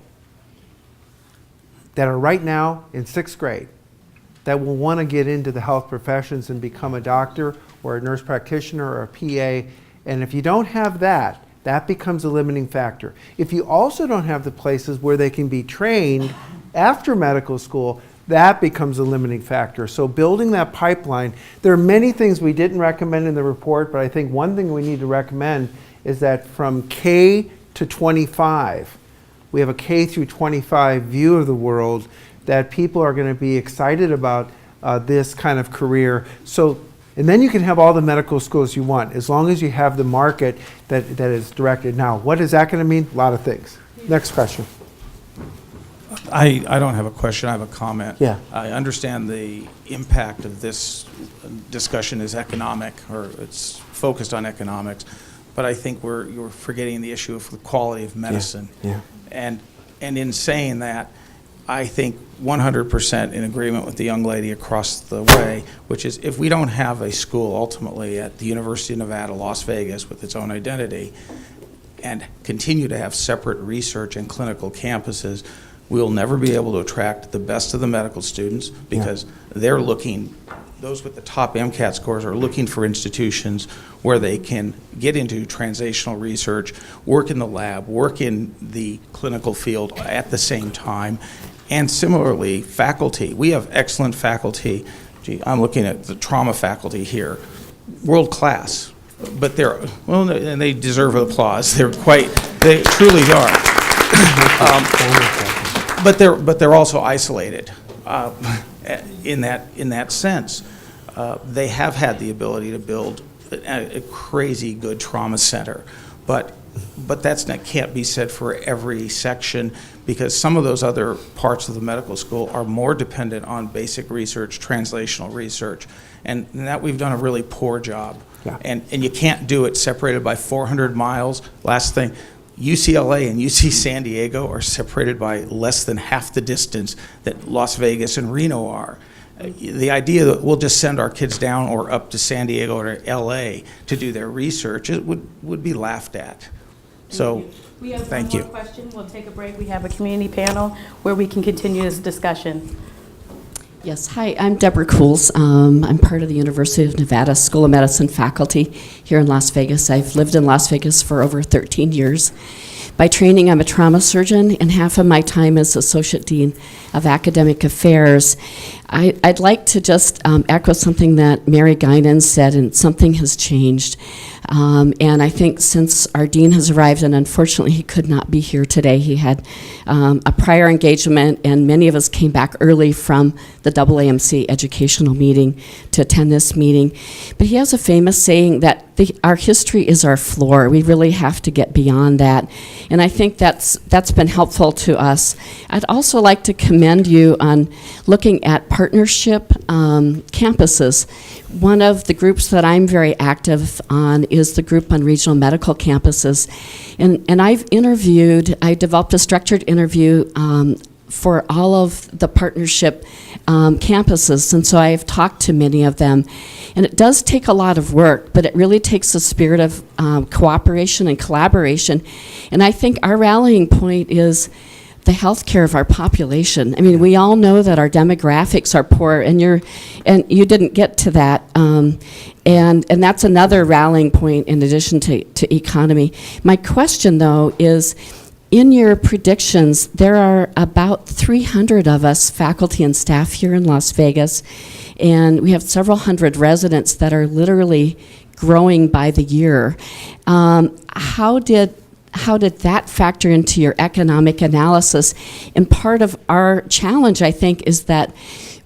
that are right now in 6th grade that will want to get into the health professions and become a doctor or a nurse practitioner or a PA. And if you don't have that, that becomes a limiting factor. If you also don't have the places where they can be trained after medical school, that becomes a limiting factor. So building that pipeline, there are many things we didn't recommend in the report, but I think one thing we need to recommend is that from K to 25, we have a K through 25 view of the world, that people are going to be excited about this kind of career. So, and then you can have all the medical schools you want, as long as you have the market that is directed. Now, what is that going to mean? A lot of things. Next question. I don't have a question, I have a comment. Yeah. I understand the impact of this discussion is economic, or it's focused on economics, but I think you're forgetting the issue of the quality of medicine. Yeah. And in saying that, I think 100% in agreement with the young lady across the way, which is if we don't have a school ultimately at the University of Nevada, Las Vegas, with its own identity, and continue to have separate research and clinical campuses, we'll never be able to attract the best of the medical students, because they're looking, those with the top MCAT scores are looking for institutions where they can get into translational research, work in the lab, work in the clinical field at the same time. And similarly, faculty. We have excellent faculty. Gee, I'm looking at the trauma faculty here, world class. But they're, well, and they deserve applause. They truly are. But they're also isolated in that sense. They have had the ability to build a crazy good trauma center, but can't be said for every section, because some of those other parts of the medical school are more dependent on basic research, translational research, and that we've done a really poor job. Yeah. And you can't do it separated by 400 miles. Last thing, UCLA and UC San Diego are separated by less than half the distance that Las Vegas and Reno are. The idea that we'll just send our kids down or up to San Diego or LA to do their research, it would be laughed at. So, We have thank one you. more question. We'll take a break. We have a community panel where we can continue this discussion. Yes, hi, I'm Deborah Cools. I'm part of the University of Nevada School of Medicine faculty here in Las Vegas. I've lived in Las Vegas for over 13 years. By training, I'm a trauma surgeon, and half of my time as Associate Dean of Academic Affairs. I'd like to just echo something that Mary Guinan said, and something has changed. And I think since our dean has arrived, and unfortunately he could not be here today, he had a prior engagement, and many of us came back early from the AAMC educational meeting to attend this meeting. But he has a famous saying that our history is our floor. We really have to get beyond that. And I think that's been helpful to us. I'd also like to commend you on looking at partnership campuses. One of the groups that I'm very active on is the group on regional medical campuses. And I developed a structured interview for all of the partnership campuses, and so I've talked to many of them. And it does take a lot of work, but it really takes a spirit of cooperation and collaboration. And I think our rallying point is the health care of our population. I mean, we all know that our demographics are poor, and you didn't get to that. And that's another rallying point in addition to economy. My question, though, is in your predictions, there are about 300 of us, faculty and staff here in Las Vegas, and we have several hundred residents that are literally growing by the year. How did that factor into your economic analysis? And part of our challenge, I think, is that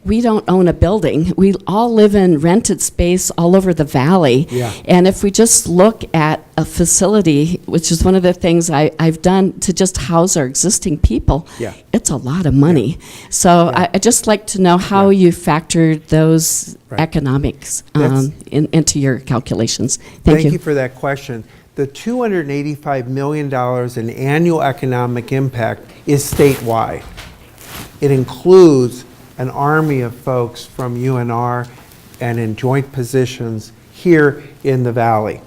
we don't own a building. We all live in rented space all over the valley. Yeah. And if we just look at a facility, which is one of the things I've done to just house our existing people, it's a lot of money. So I'd just like to know how you factored those economics into your calculations. Thank you. For that question. The $285 million in annual economic impact is statewide. It includes an army of folks from UNR and in joint positions here in the Valley.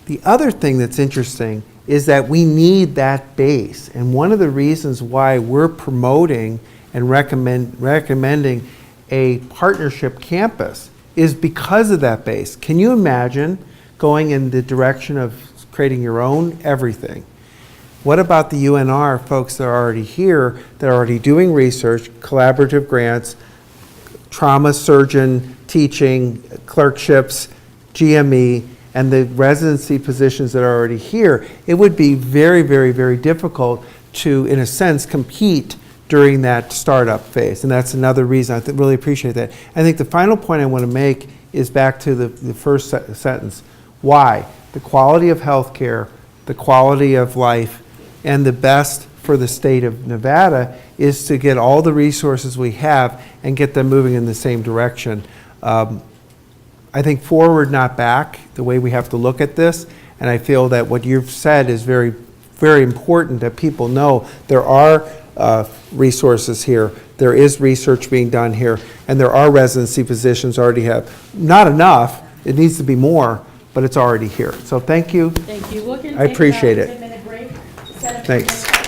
The other thing that's interesting is that we need that base. And one of the reasons why we're promoting and recommending a partnership campus is because of that base. Can you imagine going in the direction of creating your own everything? What about the UNR folks that are already here, that are already doing research, collaborative grants, trauma surgeon teaching, clerkships, GME, and the residency positions that are already here? It would be very, very, very difficult to, in a sense, compete during that startup phase. And that's another reason I really appreciate that. I think the final point I want to make is back to the first sentence. Why? The quality of healthcare, the quality of life, and the best for the state of Nevada is to get all the resources we have and get them moving in the same direction. I think forward, not back, the way we have to look at this. And I feel that what you've said is very, very important, that people know there are resources here, there is research being done here, and there are residency positions already have. Not enough, it needs to be more, but it's already here. So thank you. Thank you. I appreciate it. Take a 10-minute break. Thanks.